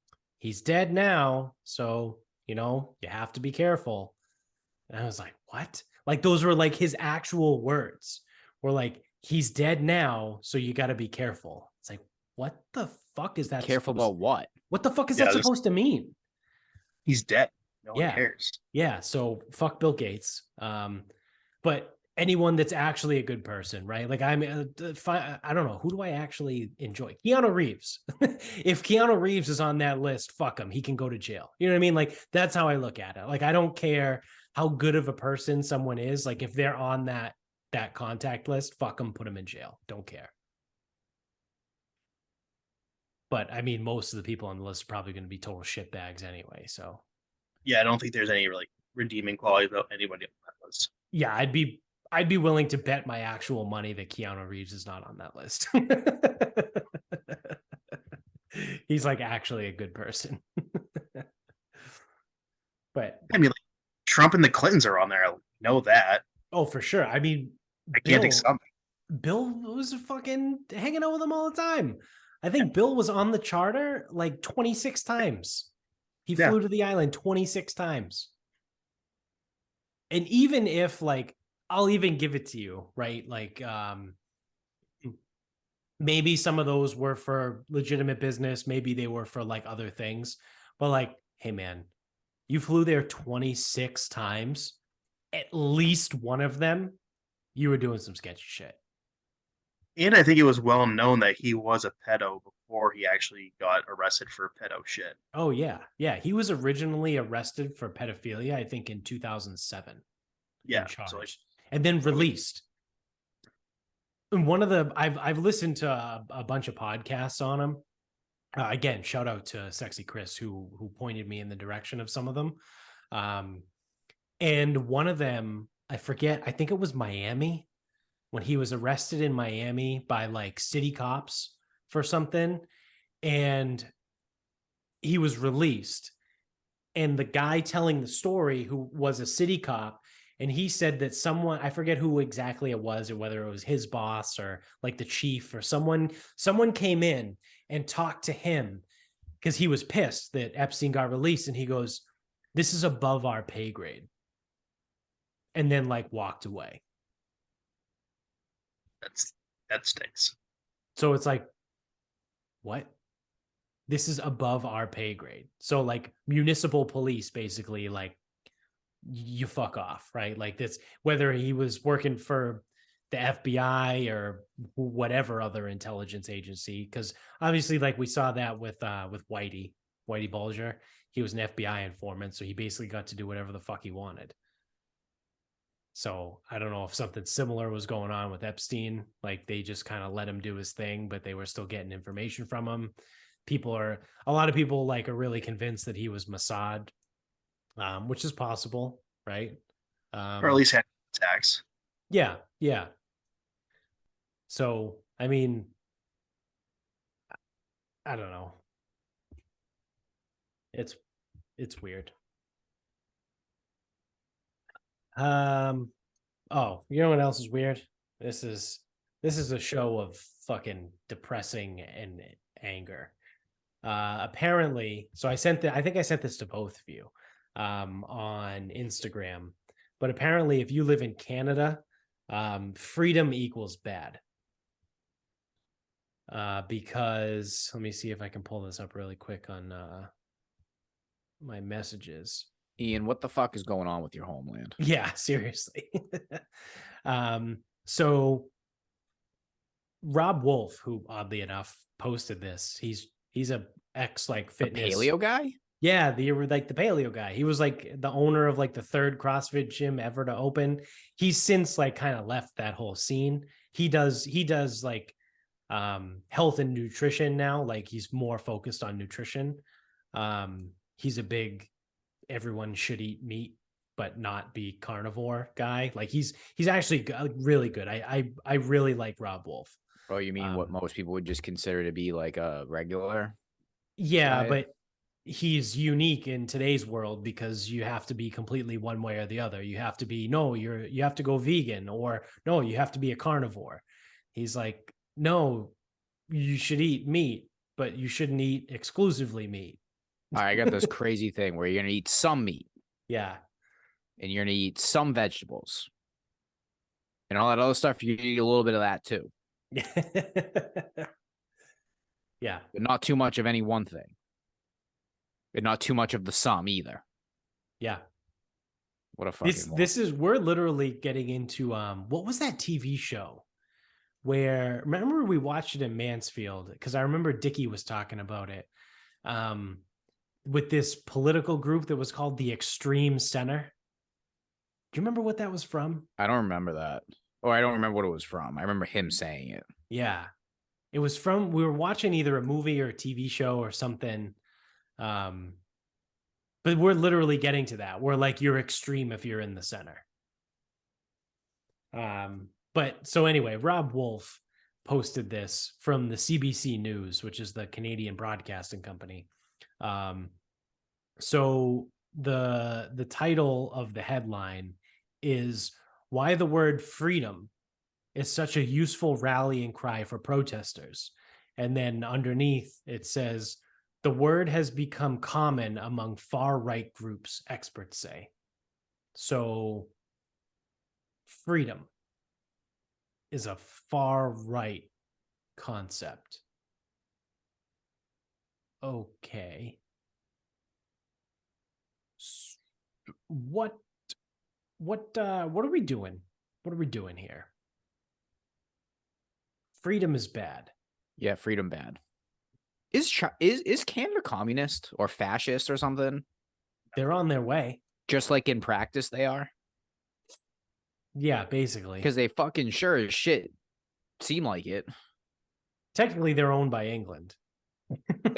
[SPEAKER 1] he's dead now. So, you know, you have to be careful. And I was like, what? Like those were like his actual words. Were like, he's dead now, so you got to be careful. It's like, what the fuck is that?
[SPEAKER 3] Careful about what?
[SPEAKER 1] What the fuck is that supposed to mean?
[SPEAKER 2] He's dead. No one
[SPEAKER 1] Yeah.
[SPEAKER 2] cares.
[SPEAKER 1] Yeah. So fuck Bill Gates. But anyone that's actually a good person, right? Like I don't know, who do I actually enjoy? Keanu Reeves. If Keanu Reeves is on that list, fuck him. He can go to jail. You know what I mean? Like that's how I look at it. Like I don't care how good of a person someone is. Like if they're on that contact list, fuck them, put them in jail. Don't care. But I mean, most of the people on the list are probably going to be total shitbags anyway. So
[SPEAKER 2] yeah, I don't think there's any like redeeming quality about anybody on that list.
[SPEAKER 1] Yeah, I'd be willing to bet my actual money that Keanu Reeves is not on that list. He's like actually a good person. But
[SPEAKER 2] I mean, like, Trump and the Clintons are on there. I know that.
[SPEAKER 1] Oh, for sure. I mean,
[SPEAKER 2] I can't think something.
[SPEAKER 1] Bill was fucking hanging out with them all the time. I think Bill was on the charter like 26 times. He flew to the island 26 times. And even if like, I'll even give it to you, right? Like, maybe some of those were for legitimate business. Maybe they were for like other things. But like, hey man, you flew there 26 times. At least one of them, you were doing some sketchy shit.
[SPEAKER 2] And I think it was well known that he was a pedo before he actually got arrested for pedo shit.
[SPEAKER 1] Oh, yeah. Yeah. He was originally arrested for pedophilia, I think, in 2007.
[SPEAKER 2] Yeah. So like,
[SPEAKER 1] and then released. And one of the, I've listened to a bunch of podcasts on him. Again, shout out to Sexy Chris, who pointed me in the direction of some of them. And one of them, I forget, I think it was Miami, when he was arrested in Miami by like city cops for something, and he was released. And the guy telling the story, who was a city cop, and he said that someone, I forget who exactly it was, or whether it was his boss or like the chief or someone came in and talked to him because he was pissed that Epstein got released. And he goes, "This is above our pay grade." And then like walked away.
[SPEAKER 2] That stinks.
[SPEAKER 1] So it's like, what? This is above our pay grade. So like municipal police, basically, like, you fuck off, right? Like this, whether he was working for the FBI or whatever other intelligence agency, because obviously, like we saw that with Whitey Bulger. He was an FBI informant, so he basically got to do whatever the fuck he wanted. So I don't know if something similar was going on with Epstein. Like they just kind of let him do his thing, but they were still getting information from him. A lot of people like are really convinced that he was Mossad, which is possible, right?
[SPEAKER 2] Or at least had attacks.
[SPEAKER 1] Yeah, yeah. So I mean, I don't know. It's weird. Oh, you know what else is weird? This is a show of fucking depressing and anger. Apparently, so I think I sent this to both of you on Instagram, but apparently if you live in Canada, freedom equals bad. Because let me see if I can pull this up really quick on my messages.
[SPEAKER 3] Ian, what the fuck is going on with your homeland?
[SPEAKER 1] Yeah, seriously. So Rob Wolf, who oddly enough posted this, he's a ex like fitness
[SPEAKER 3] paleo guy.
[SPEAKER 1] Yeah, the paleo guy. He was like the owner of like the third CrossFit gym ever to open. He's since like kind of left that whole scene. He does like health and nutrition now. Like he's more focused on nutrition. He's a big everyone should eat meat but not be carnivore guy. Like he's actually really good. I really like Rob Wolf.
[SPEAKER 3] Oh, you mean what most people would just consider to be like a regular?
[SPEAKER 1] Yeah,
[SPEAKER 3] diet?
[SPEAKER 1] but he's unique in today's world because you have to be completely one way or the other. You have to be you have to go vegan, or no, you have to be a carnivore. He's like, no, you should eat meat, but you shouldn't eat exclusively meat.
[SPEAKER 3] All right, I got this crazy thing where you're gonna eat some meat.
[SPEAKER 1] Yeah.
[SPEAKER 3] And you're gonna eat some vegetables. And all that other stuff, you need a little bit of that too.
[SPEAKER 1] Yeah.
[SPEAKER 3] But not too much of any one thing. And not too much of the sum either.
[SPEAKER 1] Yeah.
[SPEAKER 3] What a fucking
[SPEAKER 1] we're literally getting into what was that TV show where, remember we watched it in Mansfield, because I remember Dickie was talking about it, with this political group that was called the Extreme Center. Do you remember what that was from?
[SPEAKER 3] I don't remember that. Or I don't remember what it was from. I remember him saying it.
[SPEAKER 1] Yeah. It was from, we were watching either a movie or a TV show or something. But we're literally getting to that. We're like, you're extreme if you're in the center. But so anyway, Rob Wolf posted this from the CBC News, which is the Canadian Broadcasting Company. So the title of the headline is "Why the Word Freedom is Such a Useful Rallying Cry for Protesters." And then underneath it says, "The word has become common among far-right groups, experts say." So freedom is a far-right concept. Okay. What are we doing? What are we doing here? Freedom is bad.
[SPEAKER 3] Yeah, freedom bad. Is Canada communist or fascist or something?
[SPEAKER 1] They're on their way.
[SPEAKER 3] Just like in practice they are?
[SPEAKER 1] Yeah, basically.
[SPEAKER 3] Because they fucking sure as shit seem like it.
[SPEAKER 1] Technically, they're owned by England.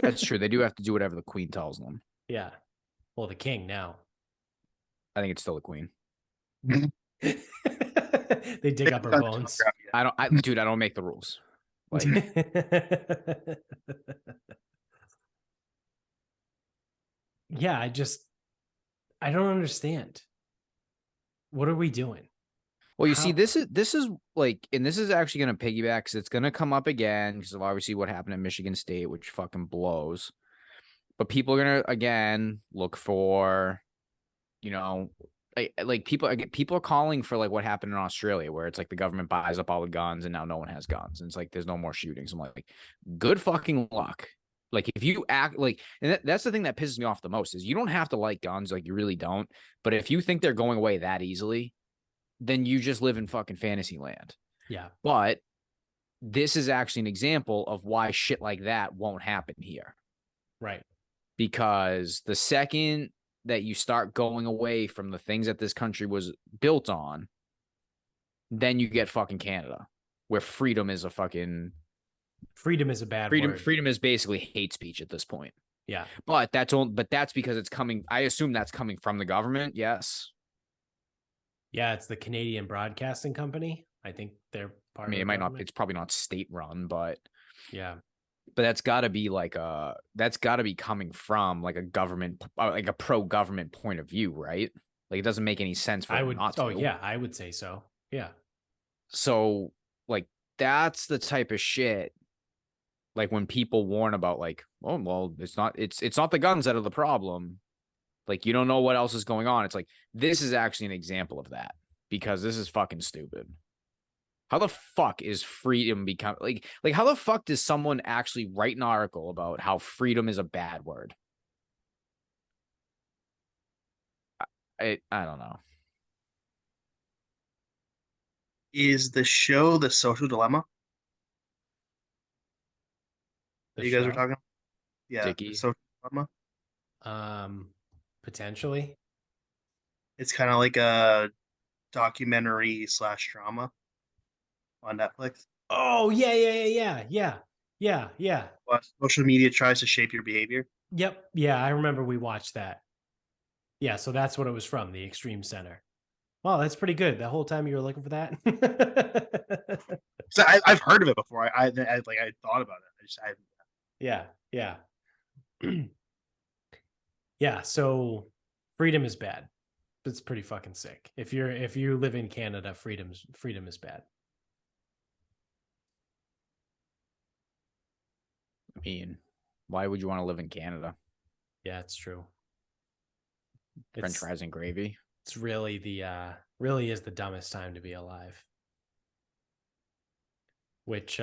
[SPEAKER 3] That's true. They do have to do whatever the Queen tells them.
[SPEAKER 1] Yeah. Well, the king now.
[SPEAKER 3] I think it's still the Queen.
[SPEAKER 1] They dig up her bones.
[SPEAKER 3] Dude, I don't make the rules. Like,
[SPEAKER 1] yeah, I don't understand. What are we doing?
[SPEAKER 3] well, you see, this is like, and this is actually going to piggyback because it's going to come up again because of obviously what happened in Michigan State, which fucking blows. But people are going to, again, look for, you know, like people are calling for like what happened in Australia, where it's like the government buys up all the guns and now no one has guns. And it's like, there's no more shootings. I'm like, good fucking luck. Like if you act like, and that's the thing that pisses me off the most is you don't have to like guns. Like you really don't. But if you think they're going away that easily, then you just live in fucking fantasy land.
[SPEAKER 1] Yeah.
[SPEAKER 3] But this is actually an example of why shit like that won't happen here.
[SPEAKER 1] Right.
[SPEAKER 3] Because the second that you start going away from the things that this country was built on, then you get fucking Canada, where freedom is a fucking
[SPEAKER 1] freedom is a bad word.
[SPEAKER 3] Freedom is basically hate speech at this point.
[SPEAKER 1] Yeah.
[SPEAKER 3] But that's because it's coming. I assume that's coming from the government. Yes.
[SPEAKER 1] Yeah, it's the Canadian Broadcasting Company. I think they're part. I mean,
[SPEAKER 3] it might not. It's probably not state run, but
[SPEAKER 1] yeah.
[SPEAKER 3] But that's got to be that's got to be coming from like a government, like a pro-government point of view, right? Like it doesn't make any sense for not to.
[SPEAKER 1] Oh yeah, I would say so. Yeah.
[SPEAKER 3] So like that's the type of shit. Like when people warn about like, oh well, it's not the guns that are the problem. Like you don't know what else is going on. It's like this is actually an example of that because this is fucking stupid. How the fuck is freedom become like how the fuck does someone actually write an article about how freedom is a bad word? I don't know.
[SPEAKER 2] Is the show The Social Dilemma? You guys were talking about? Yeah,
[SPEAKER 3] Dickie.
[SPEAKER 2] The Social Dilemma.
[SPEAKER 1] Potentially.
[SPEAKER 2] It's kind of like a documentary / drama on Netflix.
[SPEAKER 1] Oh yeah.
[SPEAKER 2] Social media tries to shape your behavior.
[SPEAKER 1] Yep. Yeah, I remember we watched that. Yeah, so that's what it was from, the Extreme Center. Wow, that's pretty good. The whole time you were looking for that.
[SPEAKER 2] So I've heard of it before. I thought about it.
[SPEAKER 1] Yeah. Yeah. So freedom is bad. It's pretty fucking sick. If you live in Canada, freedom is bad.
[SPEAKER 3] I mean, why would you want to live in Canada?
[SPEAKER 1] Yeah, it's true.
[SPEAKER 3] French fries and gravy.
[SPEAKER 1] It's really really is the dumbest time to be alive. which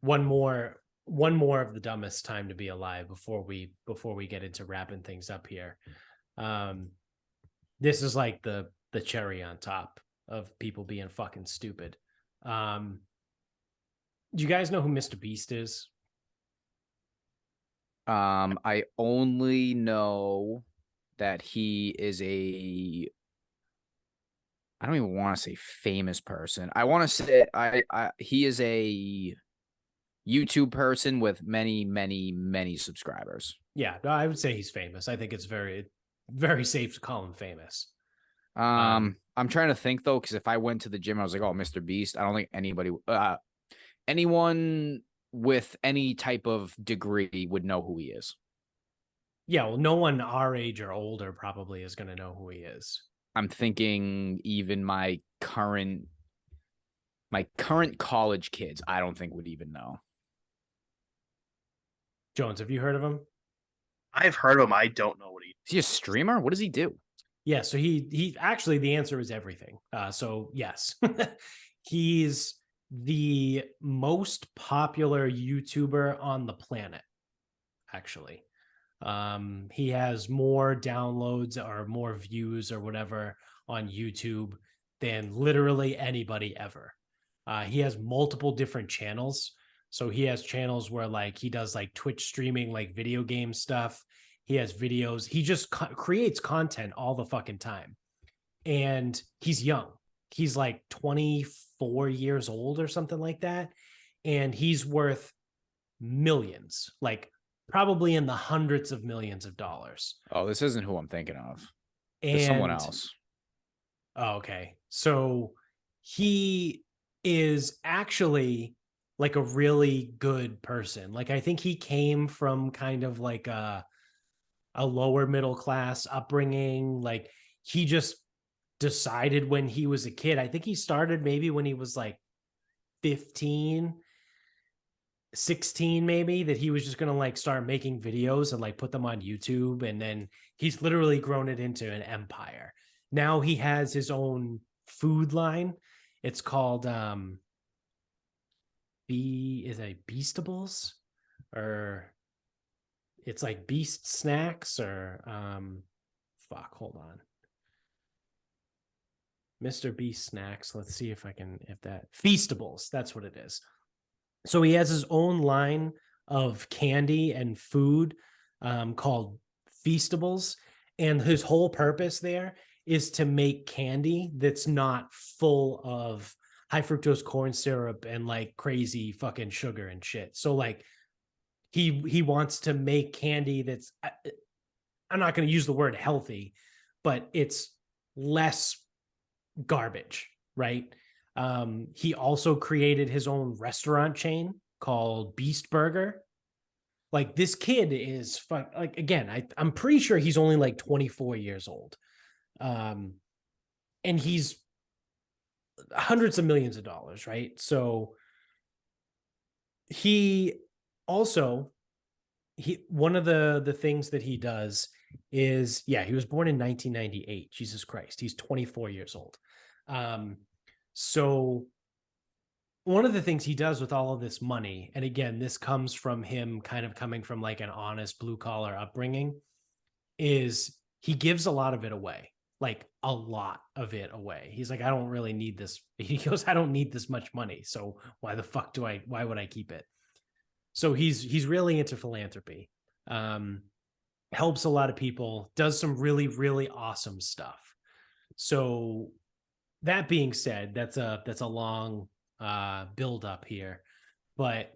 [SPEAKER 1] one more of the dumbest time to be alive before we get into wrapping things up here. This is like the cherry on top of people being fucking stupid. Do you guys know who Mr. Beast is?
[SPEAKER 3] I only know that he is I don't even want to say famous person. I want to say he is a YouTube person with many, many, many subscribers.
[SPEAKER 1] Yeah, I would say he's famous. I think it's very, very safe to call him famous.
[SPEAKER 3] I'm trying to think though, because if I went to the gym, I was like, "Oh, Mr. Beast." I don't think anyone with any type of degree would know who he is.
[SPEAKER 1] Yeah, well, no one our age or older probably is going to know who he is.
[SPEAKER 3] I'm thinking even my current college kids, I don't think would even know.
[SPEAKER 1] Jones, have you heard of him?
[SPEAKER 2] I've heard of him. I don't know what he.
[SPEAKER 3] Is he a streamer? What does he do?
[SPEAKER 1] Yeah, so he actually, the answer is everything. So yes, he's the most popular YouTuber on the planet. Actually, he has more downloads or more views or whatever on YouTube than literally anybody ever. He has multiple different channels. So he has channels where like he does like Twitch streaming, like video game stuff. He has videos. He just creates content all the fucking time. And he's young. He's like 24 years old or something like that. And he's worth millions, like probably in the hundreds of millions of dollars.
[SPEAKER 3] Oh, this isn't who I'm thinking of.
[SPEAKER 1] And
[SPEAKER 3] there's someone else.
[SPEAKER 1] Oh, okay. So he is actually like a really good person. Like I think he came from kind of like a lower middle class upbringing. Like he just decided when he was a kid. I think he started maybe when he was like 15, 16 maybe, that he was just going to like start making videos and like put them on YouTube. And then he's literally grown it into an empire. Now he has his own food line. It's called Beastables, or it's like Beast Snacks, or hold on. Mr. Beast Snacks. Let's see if Feastables. That's what it is. So he has his own line of candy and food called Feastables. And his whole purpose there is to make candy that's not full of high fructose corn syrup and like crazy fucking sugar and shit. So like he wants to make candy that's, I'm not going to use the word healthy, but it's less garbage, right? He also created his own restaurant chain called Beast Burger. Like this kid is like, again, I'm pretty sure he's only like 24 years old. And he's hundreds of millions of dollars, right? So he also, one of the things that he does is, he was born in 1998. Jesus Christ, he's 24 years old. So one of the things he does with all of this money, and again, this comes from him kind of coming from like an honest blue collar upbringing, is he gives a lot of it away, like a lot of it away. He's like, I don't really need this. He goes, I don't need this much money. So why would I keep it? So he's really into philanthropy, helps a lot of people, does some really, really awesome stuff. So that being said, that's a long build up here. But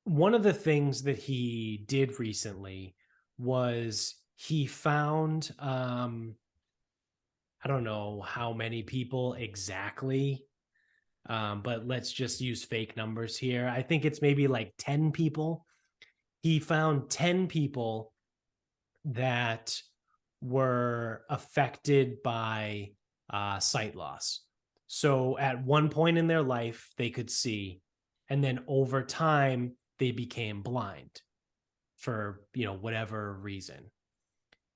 [SPEAKER 1] one of the things that he did recently was he found, I don't know how many people exactly, but let's just use fake numbers here. I think it's maybe like 10 people. He found 10 people that were affected by sight loss. So at one point in their life, they could see, and then over time, they became blind for, whatever reason.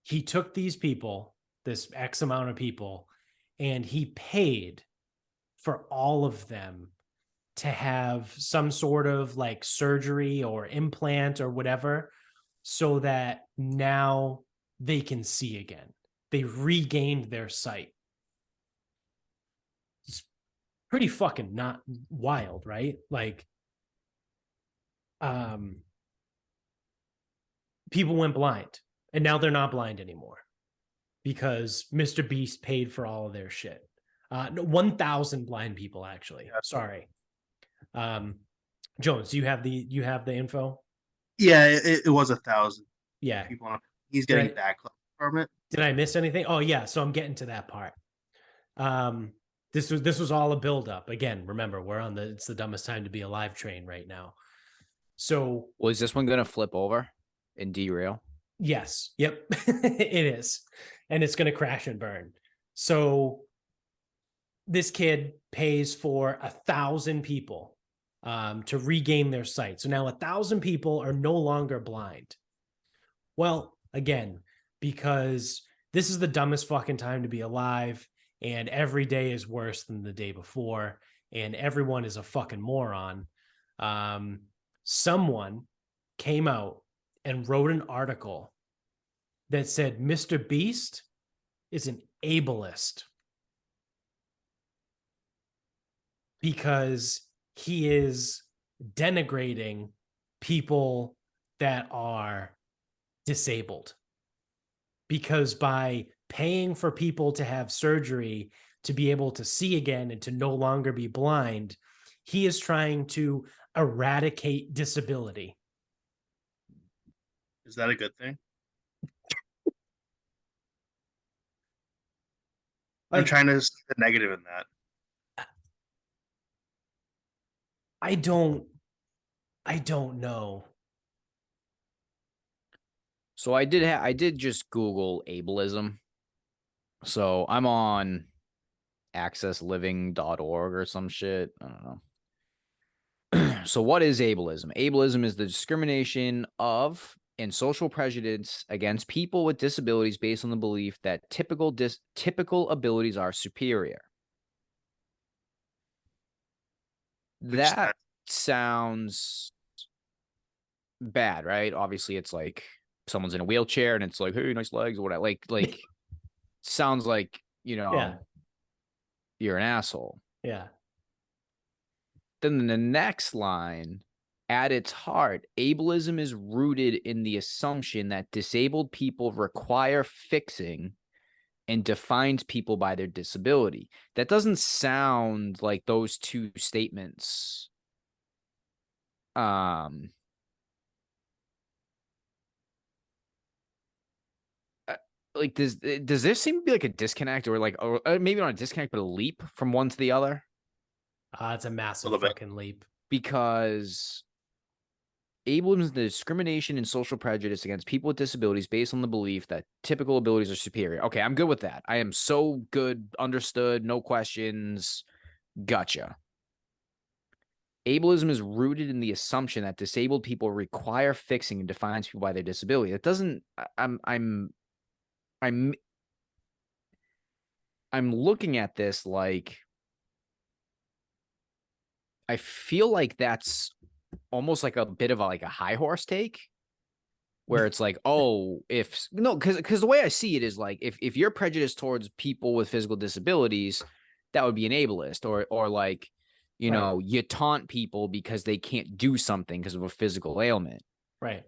[SPEAKER 1] He took these people, this X amount of people, and he paid for all of them to have some sort of like surgery or implant or whatever, so that now they can see again. They regained their sight. It's pretty fucking not wild, right? Like, people went blind and now they're not blind anymore because Mr. Beast paid for all of their shit. 1,000 blind people, actually.
[SPEAKER 2] Yeah.
[SPEAKER 1] Sorry. Jones, you have the info?
[SPEAKER 2] Yeah, it was 1,000
[SPEAKER 1] Yeah.
[SPEAKER 2] people. He's getting
[SPEAKER 1] Right.
[SPEAKER 2] backlash from it.
[SPEAKER 1] Did I miss anything? Oh yeah, so I'm getting to that part. This was all a buildup. Again, remember, it's the dumbest time to be alive train right now. So
[SPEAKER 3] Well, is this one gonna flip over and derail?
[SPEAKER 1] yes, yep, it is, and it's gonna crash and burn. So this kid pays for 1,000 people to regain their sight. So now 1,000 people are no longer blind. Well, again, because this is the dumbest fucking time to be alive, and every day is worse than the day before, and everyone is a fucking moron. Someone came out and wrote an article that said Mr. Beast is an ableist because he is denigrating people that are disabled. Because by paying for people to have surgery to be able to see again and to no longer be blind, he is trying to eradicate disability.
[SPEAKER 2] Is that a good thing? I'm trying to see the negative in that.
[SPEAKER 1] I don't know.
[SPEAKER 3] So I did just Google ableism. So I'm on accessliving.org or some shit. I don't know. So what is ableism? Ableism is the discrimination of and social prejudice against people with disabilities based on the belief that typical abilities are superior. That sounds bad, right? Obviously, it's like someone's in a wheelchair and it's like, hey, nice legs or whatever. Like sounds like,
[SPEAKER 1] Yeah.
[SPEAKER 3] You're an asshole.
[SPEAKER 1] Yeah.
[SPEAKER 3] Then the next line, at its heart, ableism is rooted in the assumption that disabled people require fixing and defines people by their disability. That doesn't sound like those two statements like does there seem to be like a disconnect or maybe not a disconnect but a leap from one to the other?
[SPEAKER 1] It's a massive fucking leap.
[SPEAKER 3] Because ableism is the discrimination and social prejudice against people with disabilities based on the belief that typical abilities are superior. Okay, I'm good with that. I am so good, understood, no questions. Gotcha. Ableism is rooted in the assumption that disabled people require fixing and defines people by their disability. It doesn't. I'm looking at this like I feel like that's almost like a bit of a high horse take where it's like, oh, because the way I see it is like if you're prejudiced towards people with physical disabilities, that would be an ableist or like, you taunt people because they can't do something because of a physical ailment.
[SPEAKER 1] Right.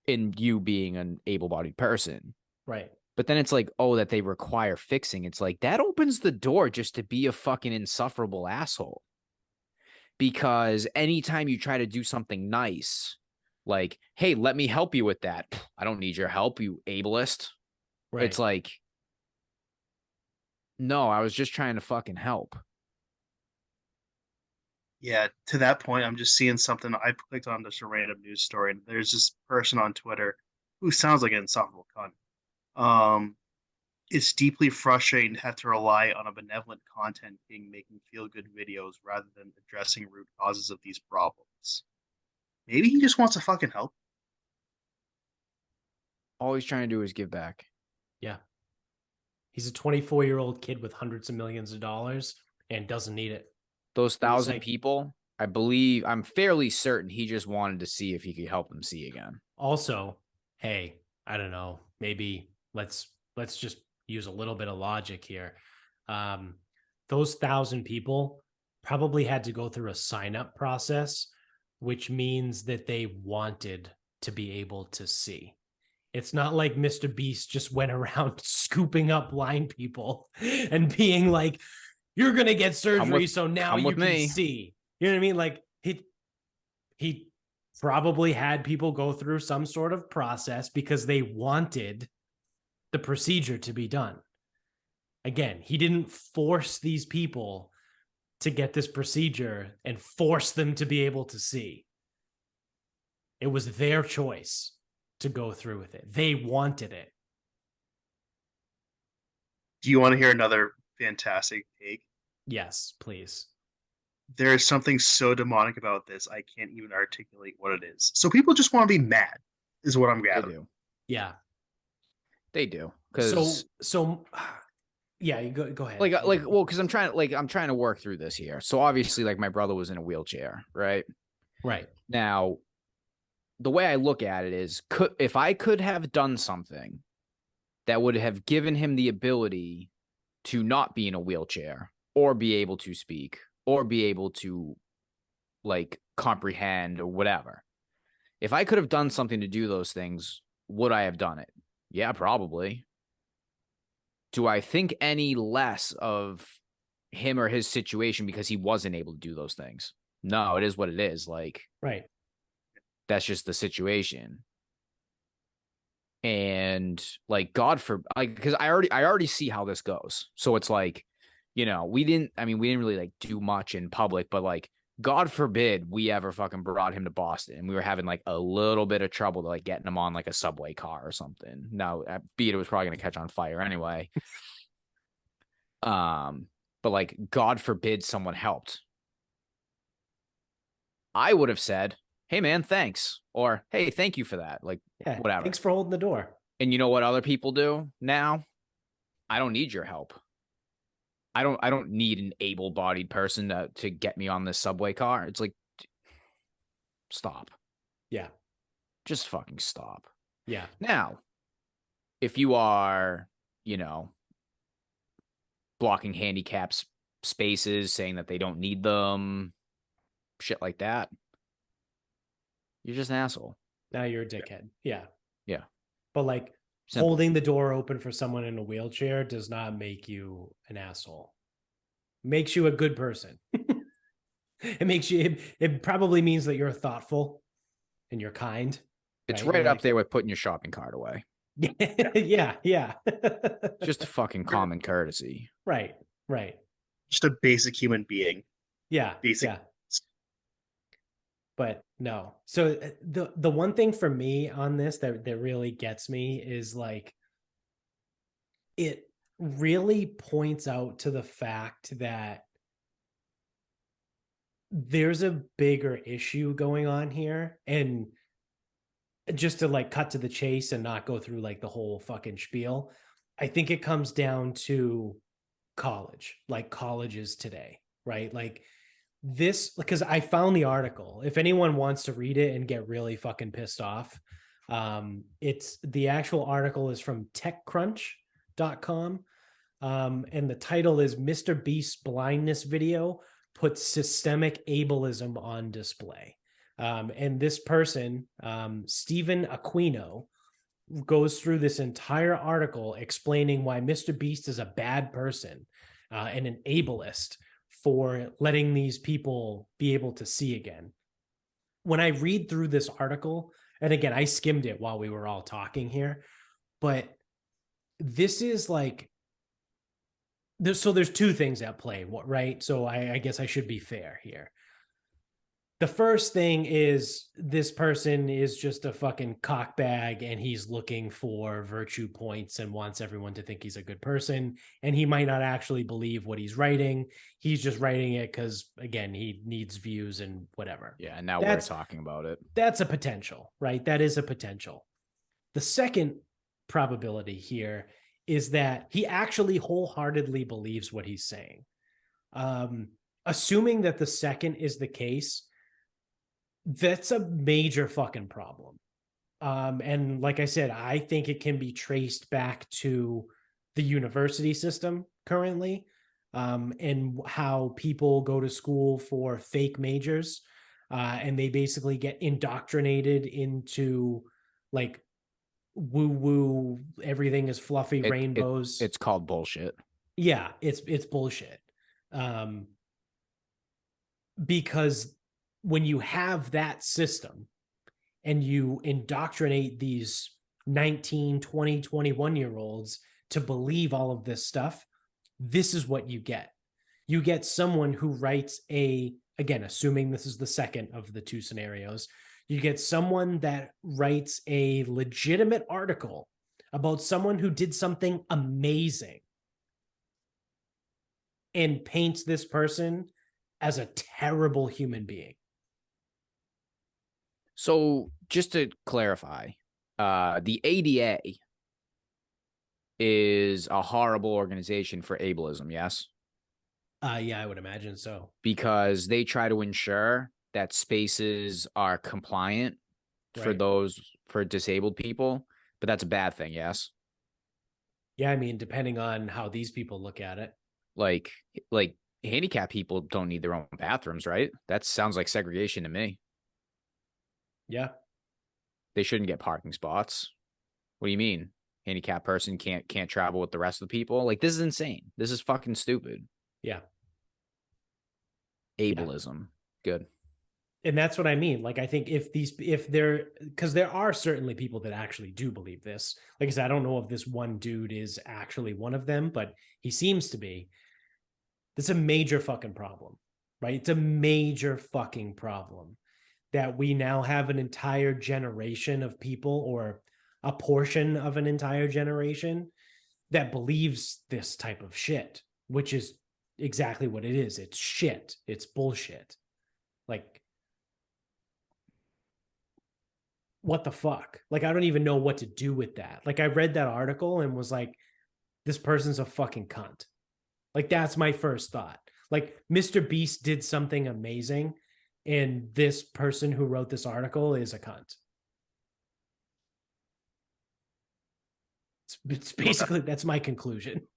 [SPEAKER 3] In you being an able-bodied person.
[SPEAKER 1] Right.
[SPEAKER 3] But then it's like, oh, that they require fixing. It's like that opens the door just to be a fucking insufferable asshole. Because anytime you try to do something nice, like, hey, let me help you with that. I don't need your help, you ableist. Right. It's like, no, I was just trying to fucking help.
[SPEAKER 2] Yeah, to that point, I'm just seeing something. I clicked on just a random news story, and there's this person on Twitter who sounds like an insufferable cunt. It's deeply frustrating to have to rely on a benevolent content king making feel-good videos rather than addressing root causes of these problems. Maybe he just wants to fucking help.
[SPEAKER 3] All he's trying to do is give back.
[SPEAKER 1] Yeah. He's a 24-year-old kid with hundreds of millions of dollars and doesn't need it.
[SPEAKER 3] Those
[SPEAKER 1] He was
[SPEAKER 3] 1,000
[SPEAKER 1] like,
[SPEAKER 3] people, I'm fairly certain he just wanted to see if he could help them see again.
[SPEAKER 1] also, hey, I don't know, maybe let's just use a little bit of logic here. Those 1,000 people probably had to go through a sign up process, which means that they wanted to be able to see. It's not like Mr. Beast just went around scooping up blind people and being like, you're going to get surgery, so now you can see. You know what I mean? Like he probably had people go through some sort of process because they wanted the procedure to be done. Again, he didn't force these people to get this procedure and force them to be able to see. It was their choice to go through with it. They wanted it.
[SPEAKER 2] Do you want to hear another fantastic take?
[SPEAKER 1] Yes, please.
[SPEAKER 2] There is something so demonic about this, I can't even articulate what it is. So people just want to be mad, is what I'm
[SPEAKER 3] They
[SPEAKER 2] gathering.
[SPEAKER 3] do.
[SPEAKER 1] Yeah.
[SPEAKER 3] They do. Because
[SPEAKER 1] yeah, you go ahead.
[SPEAKER 3] well, because I'm trying to work through this here. So obviously, like, my brother was in a wheelchair, right?
[SPEAKER 1] Right.
[SPEAKER 3] Now, the way I look at it is, if I could have done something that would have given him the ability to not be in a wheelchair or be able to speak or be able to, like, comprehend or whatever. If I could have done something to do those things, would I have done it? Yeah, probably. Do I think any less of him or his situation because he wasn't able to do those things? No, it is what it is. Like,
[SPEAKER 1] right.
[SPEAKER 3] That's just the situation. And, like, God forbid, like, because I already see how this goes. So it's like, we didn't really, like, do much in public, but, like, God forbid we ever fucking brought him to Boston and we were having, like, a little bit of trouble, like, getting him on, like, a subway car or something. Now, it was probably going to catch on fire anyway. But, like, God forbid someone helped. I would have said, hey, man, thanks. Or, hey, thank you for that. Like,
[SPEAKER 1] Yeah,
[SPEAKER 3] whatever.
[SPEAKER 1] Thanks for holding the door.
[SPEAKER 3] And you know what other people do now? I don't need your help. I don't need an able-bodied person to get me on this subway car. It's like, stop.
[SPEAKER 1] Yeah.
[SPEAKER 3] Just fucking stop.
[SPEAKER 1] Yeah.
[SPEAKER 3] Now, if you are, blocking handicaps spaces, saying that they don't need them, shit like that, you're just an asshole.
[SPEAKER 1] Now you're a dickhead. Yeah.
[SPEAKER 3] Yeah.
[SPEAKER 1] But, like,
[SPEAKER 3] Simple.
[SPEAKER 1] Holding the door open for someone in a wheelchair does not make you an asshole. It makes you a good person. It probably means that you're thoughtful and you're kind.
[SPEAKER 3] It's right up there with putting your shopping cart away.
[SPEAKER 1] Yeah.
[SPEAKER 3] Just a fucking common courtesy.
[SPEAKER 1] Right.
[SPEAKER 2] Just a basic human being.
[SPEAKER 1] Yeah.
[SPEAKER 2] Basic.
[SPEAKER 1] Yeah. But no. So the one thing for me on this that really gets me is, like, it really points out to the fact that there's a bigger issue going on here. And just to, like, cut to the chase and not go through, like, the whole fucking spiel, I think it comes down to college, like colleges today, right? Like, this, because I found the article. If anyone wants to read it and get really fucking pissed off, it's the actual article is from techcrunch.com. And the title is Mr. Beast's blindness video puts systemic ableism on display. And this person, Stephen Aquino, goes through this entire article explaining why Mr. Beast is a bad person and an ableist for letting these people be able to see again. When I read through this article, and again, I skimmed it while we were all talking here, but this is like, there's two things at play, right? So I guess I should be fair here. The first thing is, this person is just a fucking cockbag and he's looking for virtue points and wants everyone to think he's a good person. And he might not actually believe what he's writing. He's just writing it because, again, he needs views and whatever.
[SPEAKER 3] Yeah, and now we're talking about it. That's
[SPEAKER 1] a potential, right? That is a potential. The second probability here is that he actually wholeheartedly believes what he's saying. assuming that the second is the case, that's a major fucking problem. And like I said, I think it can be traced back to the university system currently, and how people go to school for fake majors, and they basically get indoctrinated into like woo woo, everything is fluffy rainbows.
[SPEAKER 3] It's called bullshit.
[SPEAKER 1] Yeah, it's bullshit. Because when you have that system and you indoctrinate these 19, 20, 21-year-olds to believe all of this stuff, this is what you get. You get someone who writes again, assuming this is the second of the two scenarios, you get someone that writes a legitimate article about someone who did something amazing and paints this person as a terrible human being.
[SPEAKER 3] So just to clarify, the ADA is a horrible organization for ableism, yes?
[SPEAKER 1] Yeah, I would imagine so.
[SPEAKER 3] Because they try to ensure that spaces are compliant for for disabled people, but that's a bad thing, yes?
[SPEAKER 1] Yeah, I mean, depending on how these people look at it.
[SPEAKER 3] Like handicapped people don't need their own bathrooms, right? That sounds like segregation to me.
[SPEAKER 1] Yeah.
[SPEAKER 3] They shouldn't get parking spots. What do you mean? Handicapped person can't travel with the rest of the people? Like, this is insane. This is fucking stupid.
[SPEAKER 1] Yeah.
[SPEAKER 3] Ableism. Yeah. Good.
[SPEAKER 1] And that's what I mean. Like, I think because there are certainly people that actually do believe this. Like I said, I don't know if this one dude is actually one of them, but he seems to be. That's a major fucking problem, right? It's a major fucking problem that we now have an entire generation of people, or a portion of an entire generation, that believes this type of shit, which is exactly what it is. It's shit. It's bullshit. Like, what the fuck? Like, I don't even know what to do with that. Like, I read that article and was like, this person's a fucking cunt. Like, that's my first thought. Like, Mr. Beast did something amazing, and this person who wrote this article is a cunt. It's basically, that's my conclusion.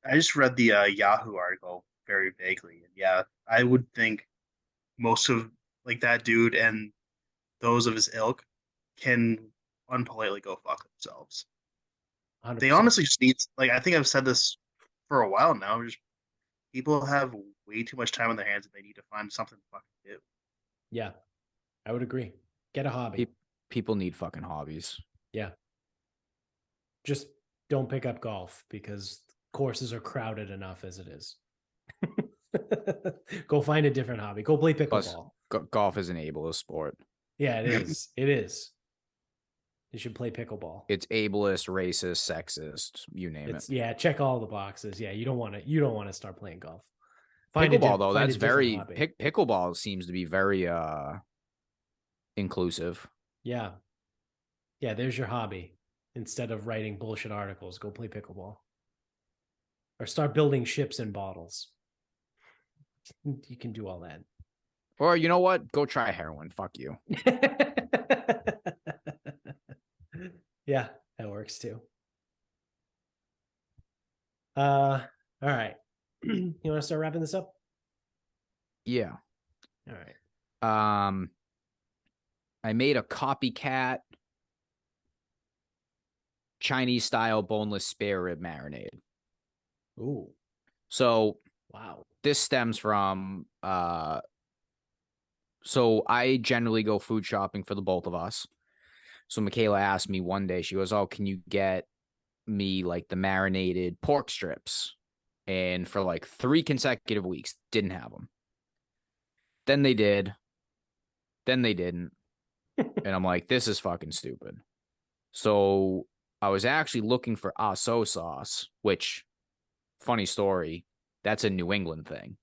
[SPEAKER 2] I just read the Yahoo article very vaguely, and yeah, I would think most of like that dude and those of his ilk can unpolitely go fuck themselves.
[SPEAKER 1] 100%.
[SPEAKER 2] They honestly just need, like, I think I've said this for a while now. Just people have way too much time on their hands, and they need to find something to fucking do.
[SPEAKER 1] Yeah, I would agree. Get a hobby.
[SPEAKER 3] People need fucking hobbies.
[SPEAKER 1] Yeah. Just don't pick up golf, because courses are crowded enough as it is. Go find a different hobby. Go play pickleball.
[SPEAKER 3] Plus, golf is an ableist sport.
[SPEAKER 1] Yeah, it is. It is. You should play pickleball.
[SPEAKER 3] It's ableist, racist, sexist, you name it.
[SPEAKER 1] Yeah, check all the boxes. Yeah, you don't want to start playing golf.
[SPEAKER 3] Pickleball though, that's very pickleball seems to be very inclusive.
[SPEAKER 1] Yeah. Yeah, there's your hobby. Instead of writing bullshit articles, go play pickleball. Or start building ships in bottles. You can do all that.
[SPEAKER 3] Or you know what? Go try heroin. Fuck you.
[SPEAKER 1] Yeah, that works too. All right. You want to start wrapping this up?
[SPEAKER 3] Yeah.
[SPEAKER 1] All right.
[SPEAKER 3] I made a copycat Chinese style boneless spare rib marinade.
[SPEAKER 1] Ooh.
[SPEAKER 3] So
[SPEAKER 1] wow.
[SPEAKER 3] This stems from so I generally go food shopping for the both of us. So Michaela asked me one day, she goes, "Oh, can you get me like the marinated pork strips?" And for like 3 consecutive weeks, didn't have them. Then they did. Then they didn't. And I'm like, this is fucking stupid. So I was actually looking for aso sauce, which, funny story, that's a New England thing.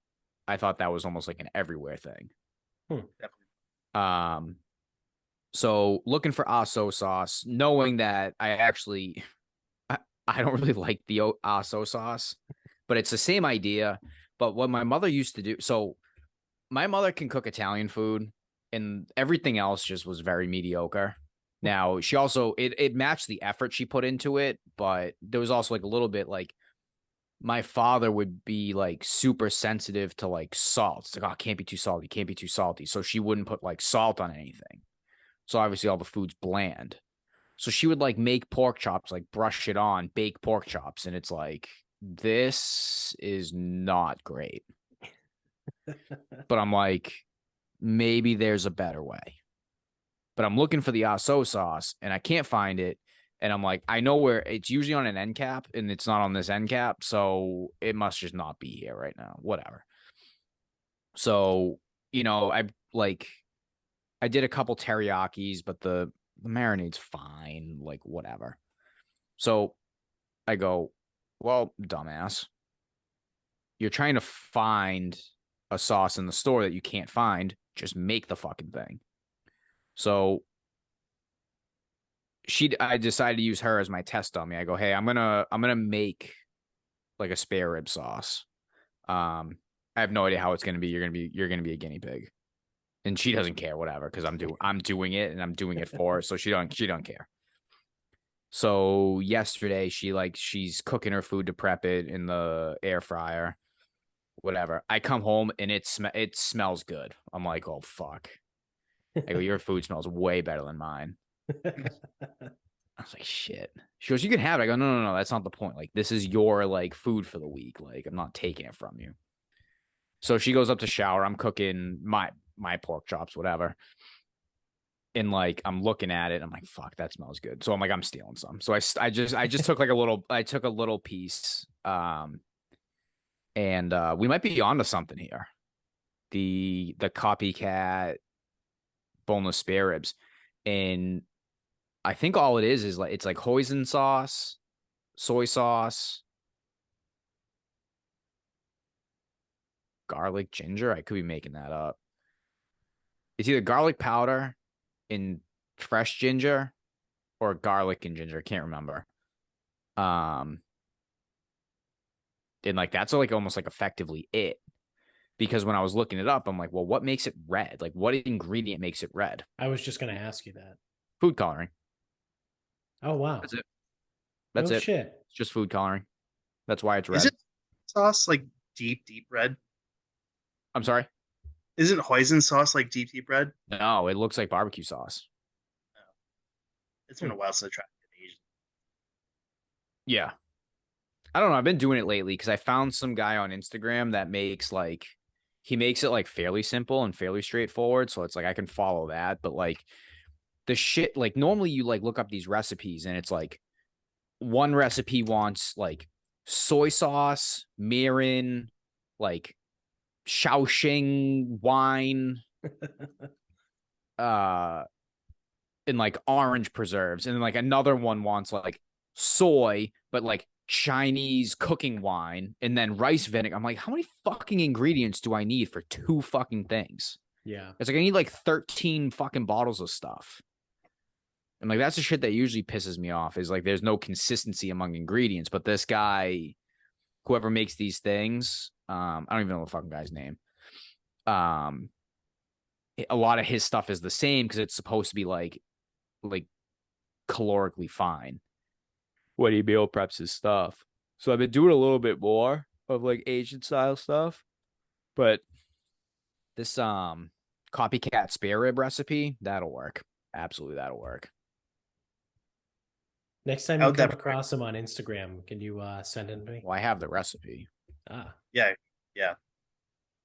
[SPEAKER 3] I thought that was almost like an everywhere thing. So looking for aso sauce, knowing that I don't really like the aso sauce. but it's the same idea. But what my mother used to do, so my mother can cook Italian food, and everything else just was very mediocre. Now she also it matched the effort she put into it, but there was also like a little bit like my father would be like super sensitive to like salt. It's like, oh, it can't be too salty, can't be too salty. So she wouldn't put like salt on anything. So obviously all the food's bland. So she would like make pork chops, like brush it on, bake pork chops, and it's like this is not great. But I'm like, maybe there's a better way. But I'm looking for the aso sauce and I can't find it. And I'm like, I know where it's usually on an end cap and it's not on this end cap. So it must just not be here right now. Whatever. So, I did a couple teriyakis, but the marinade's fine. Like, whatever. So I go, well, dumbass, you're trying to find a sauce in the store that you can't find. Just make the fucking thing. So I decided to use her as my test dummy. I go, hey, I'm gonna make like a spare rib sauce. I have no idea how it's gonna be. You're gonna be a guinea pig, and she doesn't care, whatever, because I'm doing it and I'm doing it for her, so she don't care. So yesterday she's cooking her food to prep it in the air fryer, whatever. I come home and it smells good. I'm like, oh fuck. I go, your food smells way better than mine. I was like, shit. She goes, you can have it. I go, no, that's not the point. Like, this is your like food for the week. Like, I'm not taking it from you. So she goes up to shower. I'm cooking my pork chops, whatever. And like, I'm looking at it. I'm like, fuck, that smells good. So I'm like, I'm stealing some. So I just took like a little piece. And we might be onto something here. The copycat boneless spare ribs. And I think all it is like, it's like hoisin sauce, soy sauce, garlic, ginger. I could be making that up. It's either garlic powder and fresh ginger or garlic and ginger. I can't remember. And like, that's like almost like effectively it. Because when I was looking it up, I'm like, well, what makes it red? Like, what ingredient makes it red?
[SPEAKER 1] I was just going to ask you that.
[SPEAKER 3] Food coloring.
[SPEAKER 1] Oh, wow.
[SPEAKER 3] That's it. That's it.
[SPEAKER 1] Shit.
[SPEAKER 3] It's just food coloring. That's why it's red.
[SPEAKER 2] Is it sauce like deep red?
[SPEAKER 3] I'm sorry?
[SPEAKER 2] Isn't hoisin sauce like deep red?
[SPEAKER 3] No, it looks like barbecue sauce.
[SPEAKER 2] It's been a while since I tried it in Asian.
[SPEAKER 3] Yeah. I don't know. I've been doing it lately because I found some guy on Instagram that makes like, he makes it like fairly simple and fairly straightforward. So it's like I can follow that. But like the shit, like normally you like look up these recipes and it's like one recipe wants like soy sauce, mirin, like Shaoxing wine, and like orange preserves. And then like another one wants like soy, but like Chinese cooking wine and then rice vinegar. I'm like, how many fucking ingredients do I need for 2 fucking things?
[SPEAKER 1] Yeah.
[SPEAKER 3] It's like I need like 13 fucking bottles of stuff. And like that's the shit that usually pisses me off is like there's no consistency among ingredients. But this guy, whoever makes these things, I don't even know the fucking guy's name. A lot of his stuff is the same because it's supposed to be like calorically fine when he meal preps his stuff. So I've been doing a little bit more of like Asian style stuff. But this copycat spare rib recipe, that'll work. Absolutely, that'll work.
[SPEAKER 1] Next time you come across him on Instagram, can you send it to me?
[SPEAKER 3] Well, I have the recipe.
[SPEAKER 2] Yeah.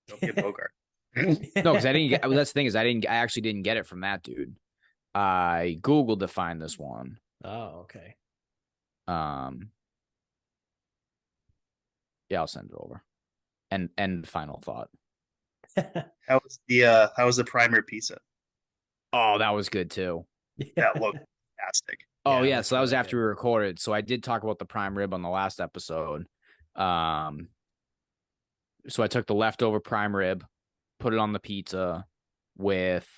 [SPEAKER 2] Don't be a Bogart.
[SPEAKER 3] No, because I didn't get. That's the thing is, I actually didn't get it from that dude. I Googled to find this one.
[SPEAKER 1] Oh, okay.
[SPEAKER 3] Yeah, I'll send it over. And final thought.
[SPEAKER 2] How was the primer pizza?
[SPEAKER 3] Oh, that was good too.
[SPEAKER 2] That looked fantastic.
[SPEAKER 3] Oh yeah, so that was after we recorded. So I did talk about the prime rib on the last episode. So I took the leftover prime rib, put it on the pizza with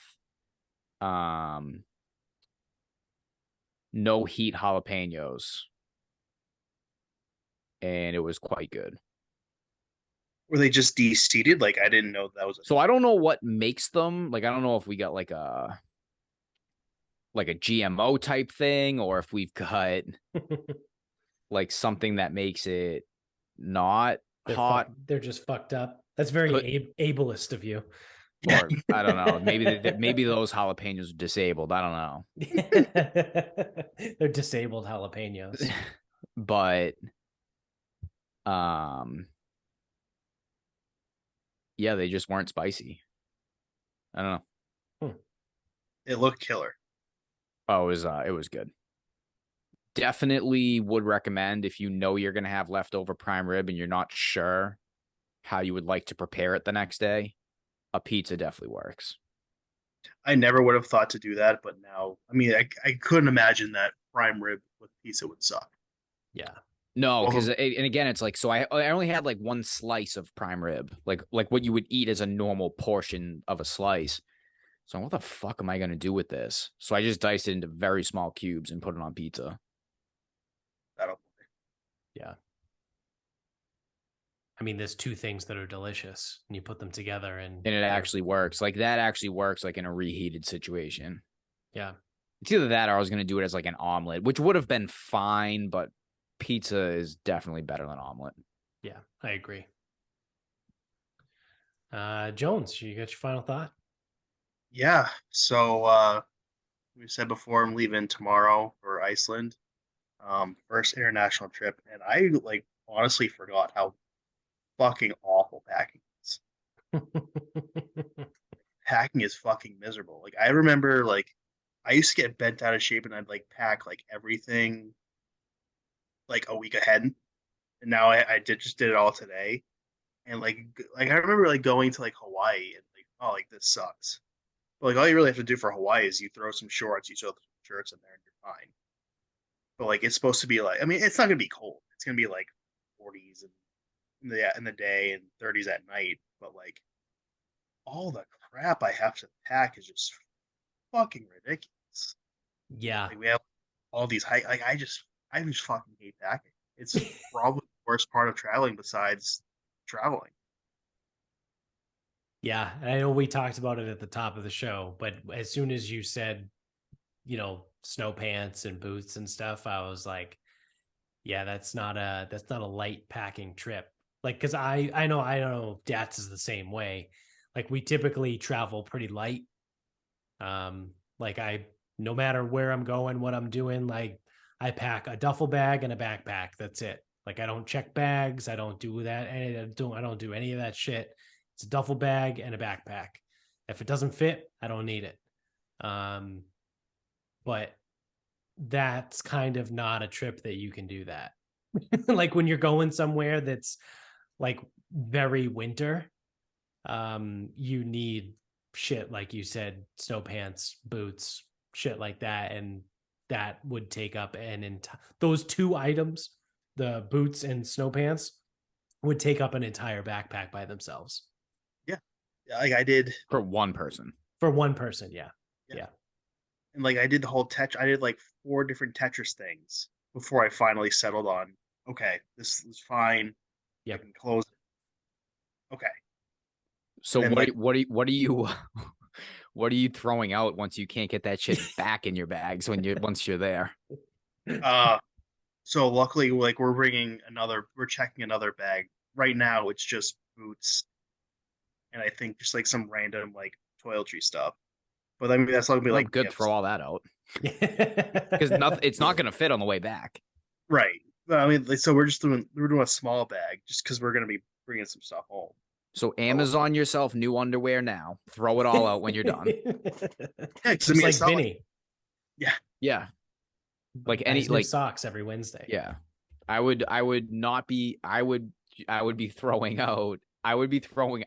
[SPEAKER 3] no heat jalapenos. And it was quite good.
[SPEAKER 2] Were they just de-seeded? Like I didn't know that was.
[SPEAKER 3] So I don't know what makes them. Like I don't know if we got like a GMO type thing, or if we've got like something that makes it not hot.
[SPEAKER 1] They're just fucked up. That's very ableist of you.
[SPEAKER 3] Or I don't know. Maybe those jalapenos are disabled. I don't know.
[SPEAKER 1] They're disabled jalapenos.
[SPEAKER 3] But yeah, they just weren't spicy. I don't know.
[SPEAKER 2] It looked killer.
[SPEAKER 3] Oh, it was good. Definitely would recommend if you know you're gonna have leftover prime rib and you're not sure how you would like to prepare it the next day. A pizza definitely works.
[SPEAKER 2] I never would have thought to do that, but now, I mean, I couldn't imagine that prime rib with pizza would suck.
[SPEAKER 1] Yeah.
[SPEAKER 3] No, because and again, it's like, so I only had like one slice of prime rib, like what you would eat as a normal portion of a slice. So what the fuck am I gonna do with this? So I just diced it into very small cubes and put it on pizza.
[SPEAKER 1] Yeah. I mean, there's two things that are delicious, and you put them together, and
[SPEAKER 3] it actually works. Like that actually works, like in a reheated situation.
[SPEAKER 1] Yeah,
[SPEAKER 3] it's either that or I was gonna do it as like an omelet, which would have been fine, but pizza is definitely better than omelet.
[SPEAKER 1] Yeah, I agree. Jones, you got your final thought?
[SPEAKER 2] Yeah. So we said before I'm leaving tomorrow for Iceland. First international trip, and I like honestly forgot how fucking awful packing is. Packing is fucking miserable. Like I remember like I used to get bent out of shape and I'd like pack like everything like a week ahead. And now I just did it all today. And like I remember like going to like Hawaii and like, oh, like this sucks. But like all you really have to do for Hawaii is you throw some shorts, you throw some shirts in there and you're fine. But like it's supposed to be like, I mean, it's not gonna be cold. It's gonna be like 40s in the day and 30s at night. But like all the crap I have to pack is just fucking ridiculous.
[SPEAKER 1] Yeah,
[SPEAKER 2] like we have all these high. Like I just fucking hate packing. It's probably the worst part of traveling besides traveling.
[SPEAKER 1] Yeah, I know we talked about it at the top of the show, but as soon as you said, snow pants and boots and stuff, I was like, yeah, that's not a light packing trip. Like, cause I don't know if Dats is the same way. Like we typically travel pretty light. Like no matter where I'm going, what I'm doing, like I pack a duffel bag and a backpack. That's it. Like I don't check bags. I don't do that. And I don't do any of that shit. It's a duffel bag and a backpack. If it doesn't fit, I don't need it. But that's kind of not a trip that you can do that. Like when you're going somewhere that's like very winter, you need shit like you said, snow pants, boots, shit like that, and that would take up those two items, the boots and snow pants, would take up an entire backpack by themselves.
[SPEAKER 2] Yeah, like I did
[SPEAKER 3] for one person.
[SPEAKER 1] For one person, yeah.
[SPEAKER 2] And like I did the whole I did like 4 different Tetris things before I finally settled on. Okay, this is fine.
[SPEAKER 1] Yeah,
[SPEAKER 2] I can close it. Okay.
[SPEAKER 3] So what are you what are you throwing out once you can't get that shit back in your bags once you're there?
[SPEAKER 2] So luckily, like we're checking another bag. Right now, it's just boots, and I think just like some random like toiletry stuff. But I mean, that's not gonna be like
[SPEAKER 3] good. Throw all that out because it's not gonna fit on the way back.
[SPEAKER 2] Right. But I mean, so we're doing a small bag just because we're gonna be bringing some stuff home.
[SPEAKER 3] So Amazon yourself new underwear now. Throw it all out when you're done.
[SPEAKER 2] Yeah, just like Vinny.
[SPEAKER 3] Yeah. Like any like
[SPEAKER 1] socks every Wednesday.
[SPEAKER 3] Yeah. I would be throwing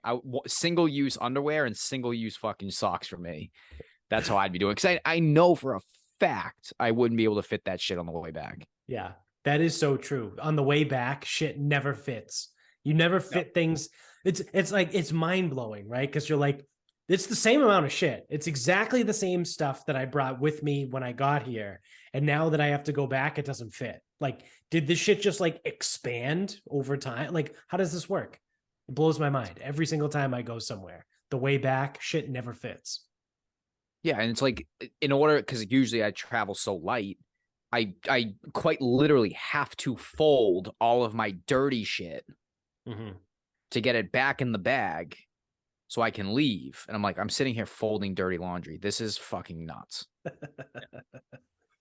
[SPEAKER 3] out single use underwear and single use fucking socks for me. That's how I'd be doing. Because I know for a fact I wouldn't be able to fit that shit on the way back.
[SPEAKER 1] Yeah, that is so true. On the way back, shit never fits. You never fit things. It's like, it's mind blowing, right? Because you're like, it's the same amount of shit. It's exactly the same stuff that I brought with me when I got here. And now that I have to go back, it doesn't fit. Like, did this shit just like expand over time? Like, how does this work? It blows my mind every single time I go somewhere. The way back, shit never fits.
[SPEAKER 3] Yeah, and it's like in order, because usually I travel so light, I quite literally have to fold all of my dirty shit to get it back in the bag so I can leave. And I'm like, I'm sitting here folding dirty laundry. This is fucking nuts.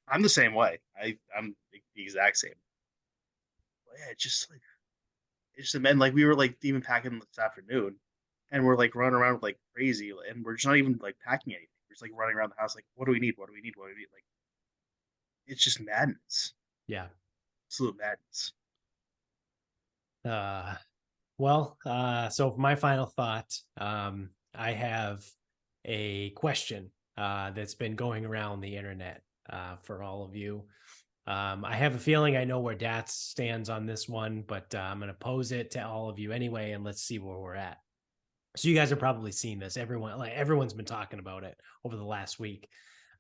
[SPEAKER 2] I'm the same way. I'm the exact same. But yeah, it's just and like we were like even packing this afternoon, and we're like running around like crazy, and we're just not even like packing anything. We're just like running around the house like, what do we need? What do we need? What do we need? Like, it's just madness.
[SPEAKER 1] Yeah.
[SPEAKER 2] Absolute madness.
[SPEAKER 1] So for my final thought, I have a question that's been going around the internet for all of you. I have a feeling I know where DATS stands on this one, but I'm going to pose it to all of you anyway, and let's see where we're at. So you guys have probably seen this. Everyone's been talking about it over the last week,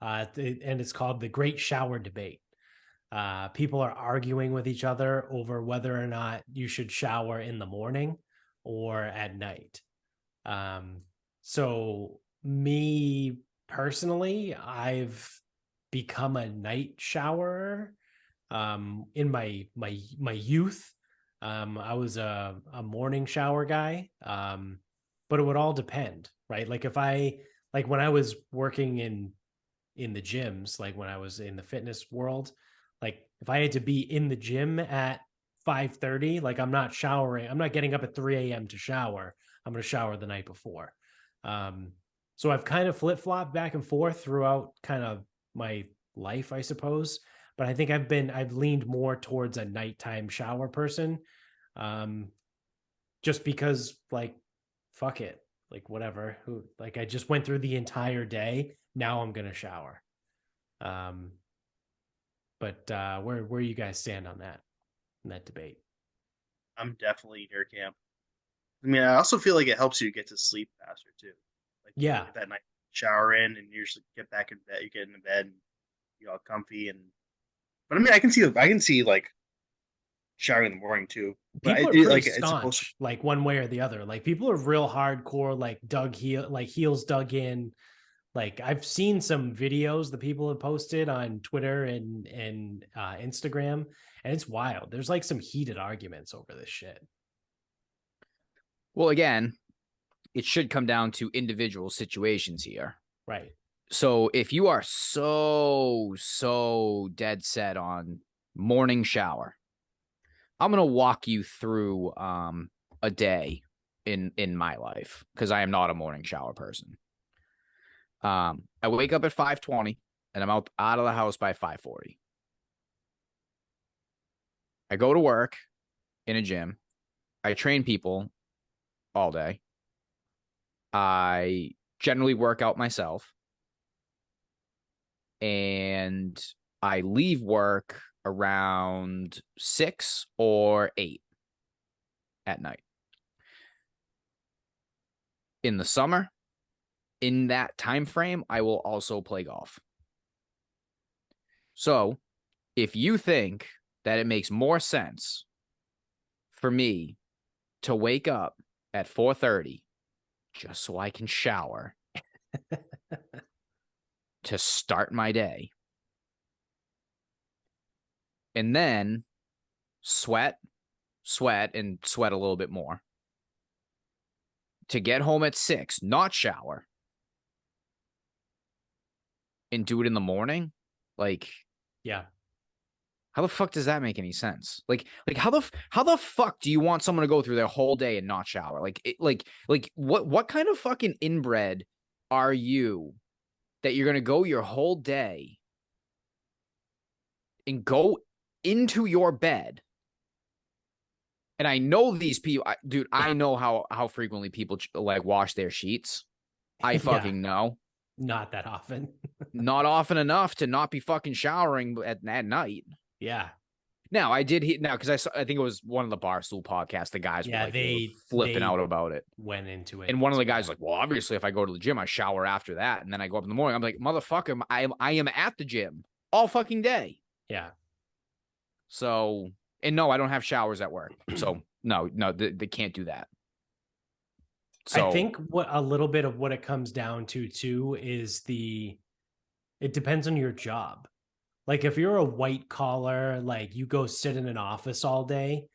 [SPEAKER 1] and it's called the Great Shower Debate. People are arguing with each other over whether or not you should shower in the morning or at night. So me personally, I've become a night showerer. In my youth, I was a morning shower guy. But it would all depend, right? Like when I was working in the gyms, like when I was in the fitness world, like if I had to be in the gym at 5:30, like I'm not showering, I'm not getting up at 3 a.m. to shower. I'm going to shower the night before. So I've kind of flip-flopped back and forth throughout kind of my life, I suppose. But I think I've leaned more towards a nighttime shower person. Just because like, fuck it. Like whatever. Like I just went through the entire day. Now I'm going to shower. But where you guys stand on that in that debate?
[SPEAKER 2] I'm definitely your camp. I mean, I also feel like it helps you get to sleep faster too. Like
[SPEAKER 1] Yeah,
[SPEAKER 2] that night shower in, and you just get back in bed. You get into bed, and you all comfy. But I mean, I can see like showering in the morning too. But
[SPEAKER 1] people are pretty
[SPEAKER 2] like it's supposed to.
[SPEAKER 1] staunch, like one way or the other. Like people are real hardcore, like heels dug in. Like I've seen some videos that people have posted on Twitter and Instagram, and it's wild. There's like some heated arguments over this shit.
[SPEAKER 3] Well, again, it should come down to individual situations here.
[SPEAKER 1] Right.
[SPEAKER 3] So if you are so dead set on morning shower, I'm going to walk you through a day in my life because I am not a morning shower person. I wake up at 5:20 and I'm out of the house by 5:40. I go to work in a gym. I train people all day. I generally work out myself. And I leave work around 6 or 8 at night. In the summer, in that time frame, I will also play golf. So if you think that it makes more sense for me to wake up at 4:30 just so I can shower to start my day and then sweat a little bit more to get home at 6, not shower, and do it in the morning, like,
[SPEAKER 1] Yeah.
[SPEAKER 3] how the fuck does that make any sense? Like how the fuck do you want someone to go through their whole day and not shower? What kind of fucking inbred are you that you're going to go your whole day and go into your bed? And I know these people, dude, I know how frequently people like wash their sheets. I fucking know.
[SPEAKER 1] Not that often.
[SPEAKER 3] Not often enough to not be fucking showering at night.
[SPEAKER 1] Yeah.
[SPEAKER 3] Now I did because I think it was one of the Barstool podcasts. The guys were like they flipping out about it.
[SPEAKER 1] Went into it,
[SPEAKER 3] and one of the guys was like, "Well, obviously, if I go to the gym, I shower after that, and then I go up in the morning." I'm like, "Motherfucker, I am at the gym all fucking day."
[SPEAKER 1] Yeah.
[SPEAKER 3] So, and no, I don't have showers at work. So no, they can't do that. So
[SPEAKER 1] I think what a little bit of what it comes down to too is it depends on your job. Like if you're a white collar, like you go sit in an office all day,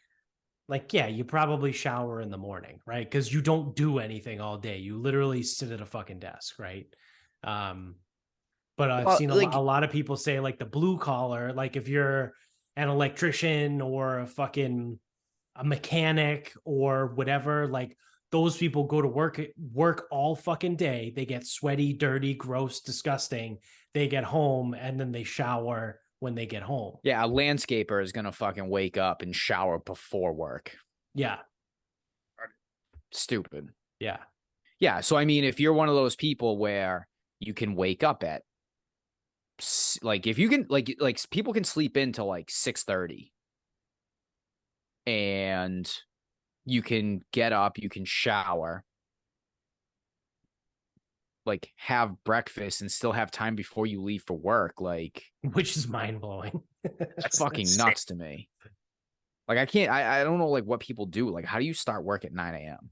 [SPEAKER 1] like, yeah, you probably shower in the morning, right? Because you don't do anything all day. You literally sit at a fucking desk, right? Um, but I've seen
[SPEAKER 3] like,
[SPEAKER 1] a lot of people say like the blue collar, like if you're an electrician or a mechanic or whatever, like those people go to work all fucking day. They get sweaty, dirty, gross, disgusting. They get home and then they shower when they get home.
[SPEAKER 3] yeah, a landscaper is gonna fucking wake up and shower before work.
[SPEAKER 1] Yeah.
[SPEAKER 3] Stupid.
[SPEAKER 1] Yeah.
[SPEAKER 3] Yeah. So I mean, if you're one of those people where you can wake up at like if you can like people can sleep into like 6:30 and you can get up, you can shower, like have breakfast and still have time before you leave for work, like
[SPEAKER 1] which is mind-blowing.
[SPEAKER 3] that's fucking nuts to me. Like I don't know like what people do. Like how do you start work at 9 a.m.?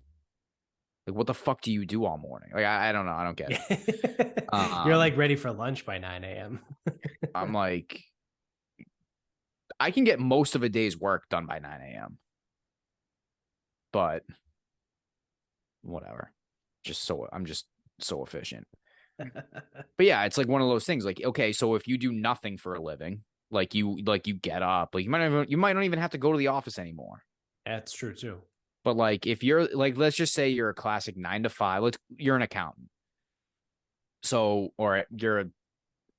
[SPEAKER 3] Like what the fuck do you do all morning? Like I don't know. I don't get it.
[SPEAKER 1] You're like ready for lunch by 9 a.m.
[SPEAKER 3] I'm like, I can get most of a day's work done by 9 a.m. But whatever. I'm just so efficient. But yeah, it's like one of those things. Like, okay, so if you do nothing for a living, like you get up, like you might not even have to go to the office anymore.
[SPEAKER 1] That's true too.
[SPEAKER 3] But like if you're like, let's just say you're a classic 9 to 5, you're an accountant. So, or you're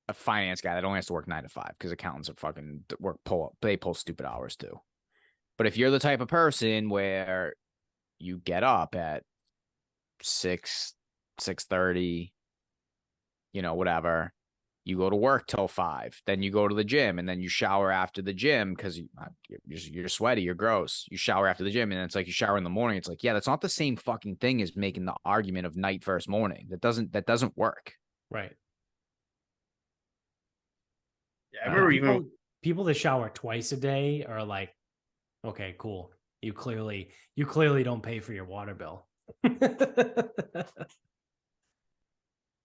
[SPEAKER 3] a finance guy that only has to work 9 to 5 because accountants are fucking they pull stupid hours too. But if you're the type of person where you get up at 6:30, whatever, you go to work till 5, then you go to the gym and then you shower after the gym because you're sweaty, you're gross. You shower after the gym and it's like you shower in the morning. It's like, yeah, that's not the same fucking thing as making the argument of night versus morning. That doesn't work.
[SPEAKER 1] Right.
[SPEAKER 2] Yeah, I remember
[SPEAKER 1] people that shower twice a day are like, okay, cool. You clearly don't pay for your water bill.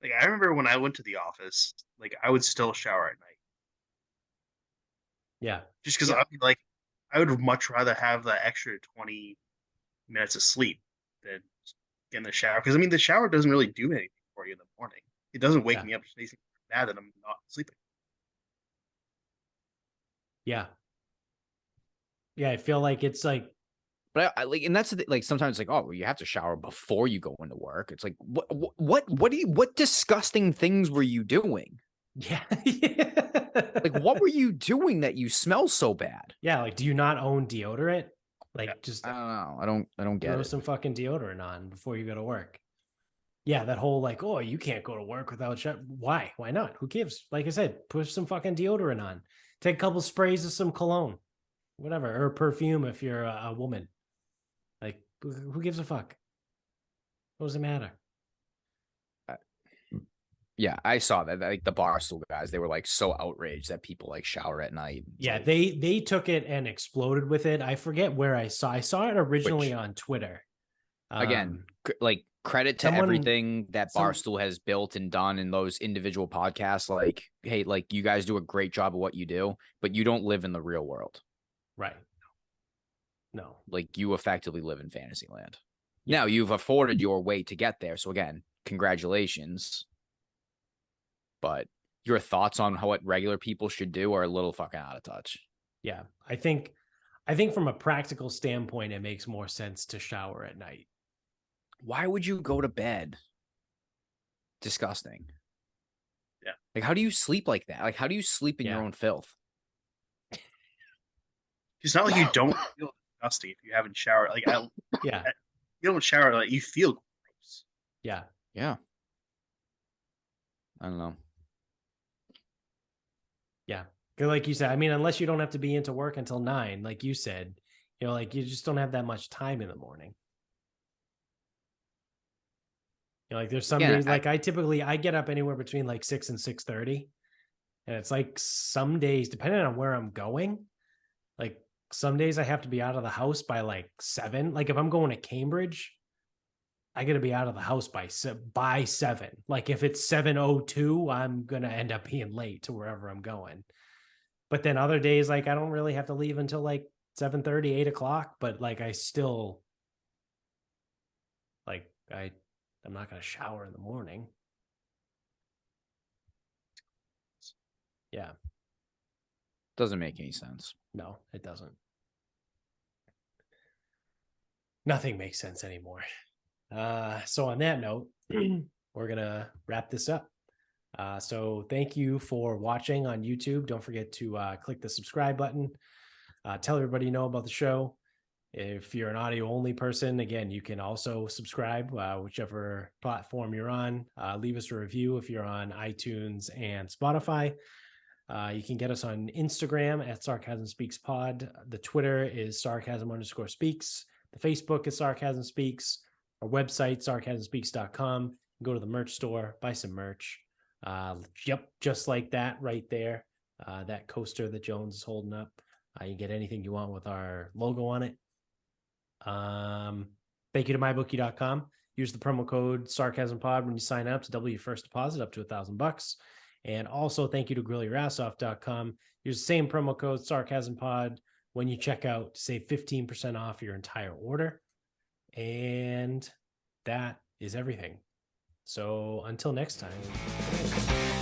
[SPEAKER 2] Like I remember when I went to the office, like I would still shower at night.
[SPEAKER 1] Yeah.
[SPEAKER 2] Just because I would much rather have that extra 20 minutes of sleep than get in the shower. Because I mean the shower doesn't really do anything for you in the morning. It doesn't wake me up. It makes me mad that I'm not sleeping.
[SPEAKER 1] Yeah. Yeah, I feel like it's like,
[SPEAKER 3] but I like, and that's like sometimes like, oh, well, you have to shower before you go into work. It's like, what disgusting things were you doing?
[SPEAKER 1] Yeah.
[SPEAKER 3] Like, what were you doing that you smell so bad?
[SPEAKER 1] Yeah, like, do you not own deodorant? Like, just
[SPEAKER 3] I don't know. I don't get
[SPEAKER 1] throw
[SPEAKER 3] it.
[SPEAKER 1] some fucking deodorant on before you go to work. Yeah, that whole like, oh, you can't go to work without why? Why not? Who gives? Like I said, push some fucking deodorant on. Take a couple sprays of some cologne, whatever, or perfume if you're a woman. Like, who gives a fuck? What does it matter?
[SPEAKER 3] Yeah, I saw that. Like the Barstool guys, they were like so outraged that people like shower at night.
[SPEAKER 1] Yeah,
[SPEAKER 3] like,
[SPEAKER 1] they took it and exploded with it. I forget where I saw it originally on Twitter.
[SPEAKER 3] Again, like credit to everything that Barstool has built and done in those individual podcasts. Like, hey, like you guys do a great job of what you do, but you don't live in the real world.
[SPEAKER 1] Right. No.
[SPEAKER 3] Like you effectively live in fantasy land. Yeah. Now you've afforded your way to get there. So again, congratulations. But your thoughts on what regular people should do are a little fucking out of touch.
[SPEAKER 1] Yeah. I think from a practical standpoint, it makes more sense to shower at night.
[SPEAKER 3] Why would you go to bed? Disgusting.
[SPEAKER 2] Yeah.
[SPEAKER 3] Like, how do you sleep like that? Like, how do you sleep in your own filth?
[SPEAKER 2] It's not like you don't feel disgusting if you haven't showered. Like, you don't shower, like you feel gross.
[SPEAKER 1] Yeah.
[SPEAKER 3] Yeah. I don't know.
[SPEAKER 1] Yeah. Like you said, I mean, unless you don't have to be into work until 9, like you said, like you just don't have that much time in the morning. Like there's some days, like I get up anywhere between like 6 and 6:30. And it's like some days, depending on where I'm going, like some days I have to be out of the house by like 7. Like if I'm going to Cambridge, I got to be out of the house by 7. Like if it's 7:02, I'm going to end up being late to wherever I'm going. But then other days, like I don't really have to leave until like 7:30, 8 o'clock. But like I still, like I'm not going to shower in the morning. Yeah.
[SPEAKER 3] Doesn't make any sense.
[SPEAKER 1] No, it doesn't. Nothing makes sense anymore. So on that note, we're going to wrap this up. So thank you for watching on YouTube. Don't forget to click the subscribe button. Tell everybody you know about the show. If you're an audio only person, again, you can also subscribe, whichever platform you're on. Leave us a review if you're on iTunes and Spotify. You can get us on Instagram at Sarcasm Speaks Pod. The Twitter is Sarcasm_speaks. The Facebook is Sarcasm Speaks. Our website, sarcasmspeaks.com. Go to the merch store, buy some merch. Yep, just like that right there. That coaster that Jones is holding up. You get anything you want with our logo on it. Thank you to mybookie.com. Use the promo code SarcasmPod when you sign up to double your first deposit up to $1,000. And also thank you to grillyourassoff.com. Use the same promo code SarcasmPod when you check out to save 15% off your entire order. And that is everything. So until next time.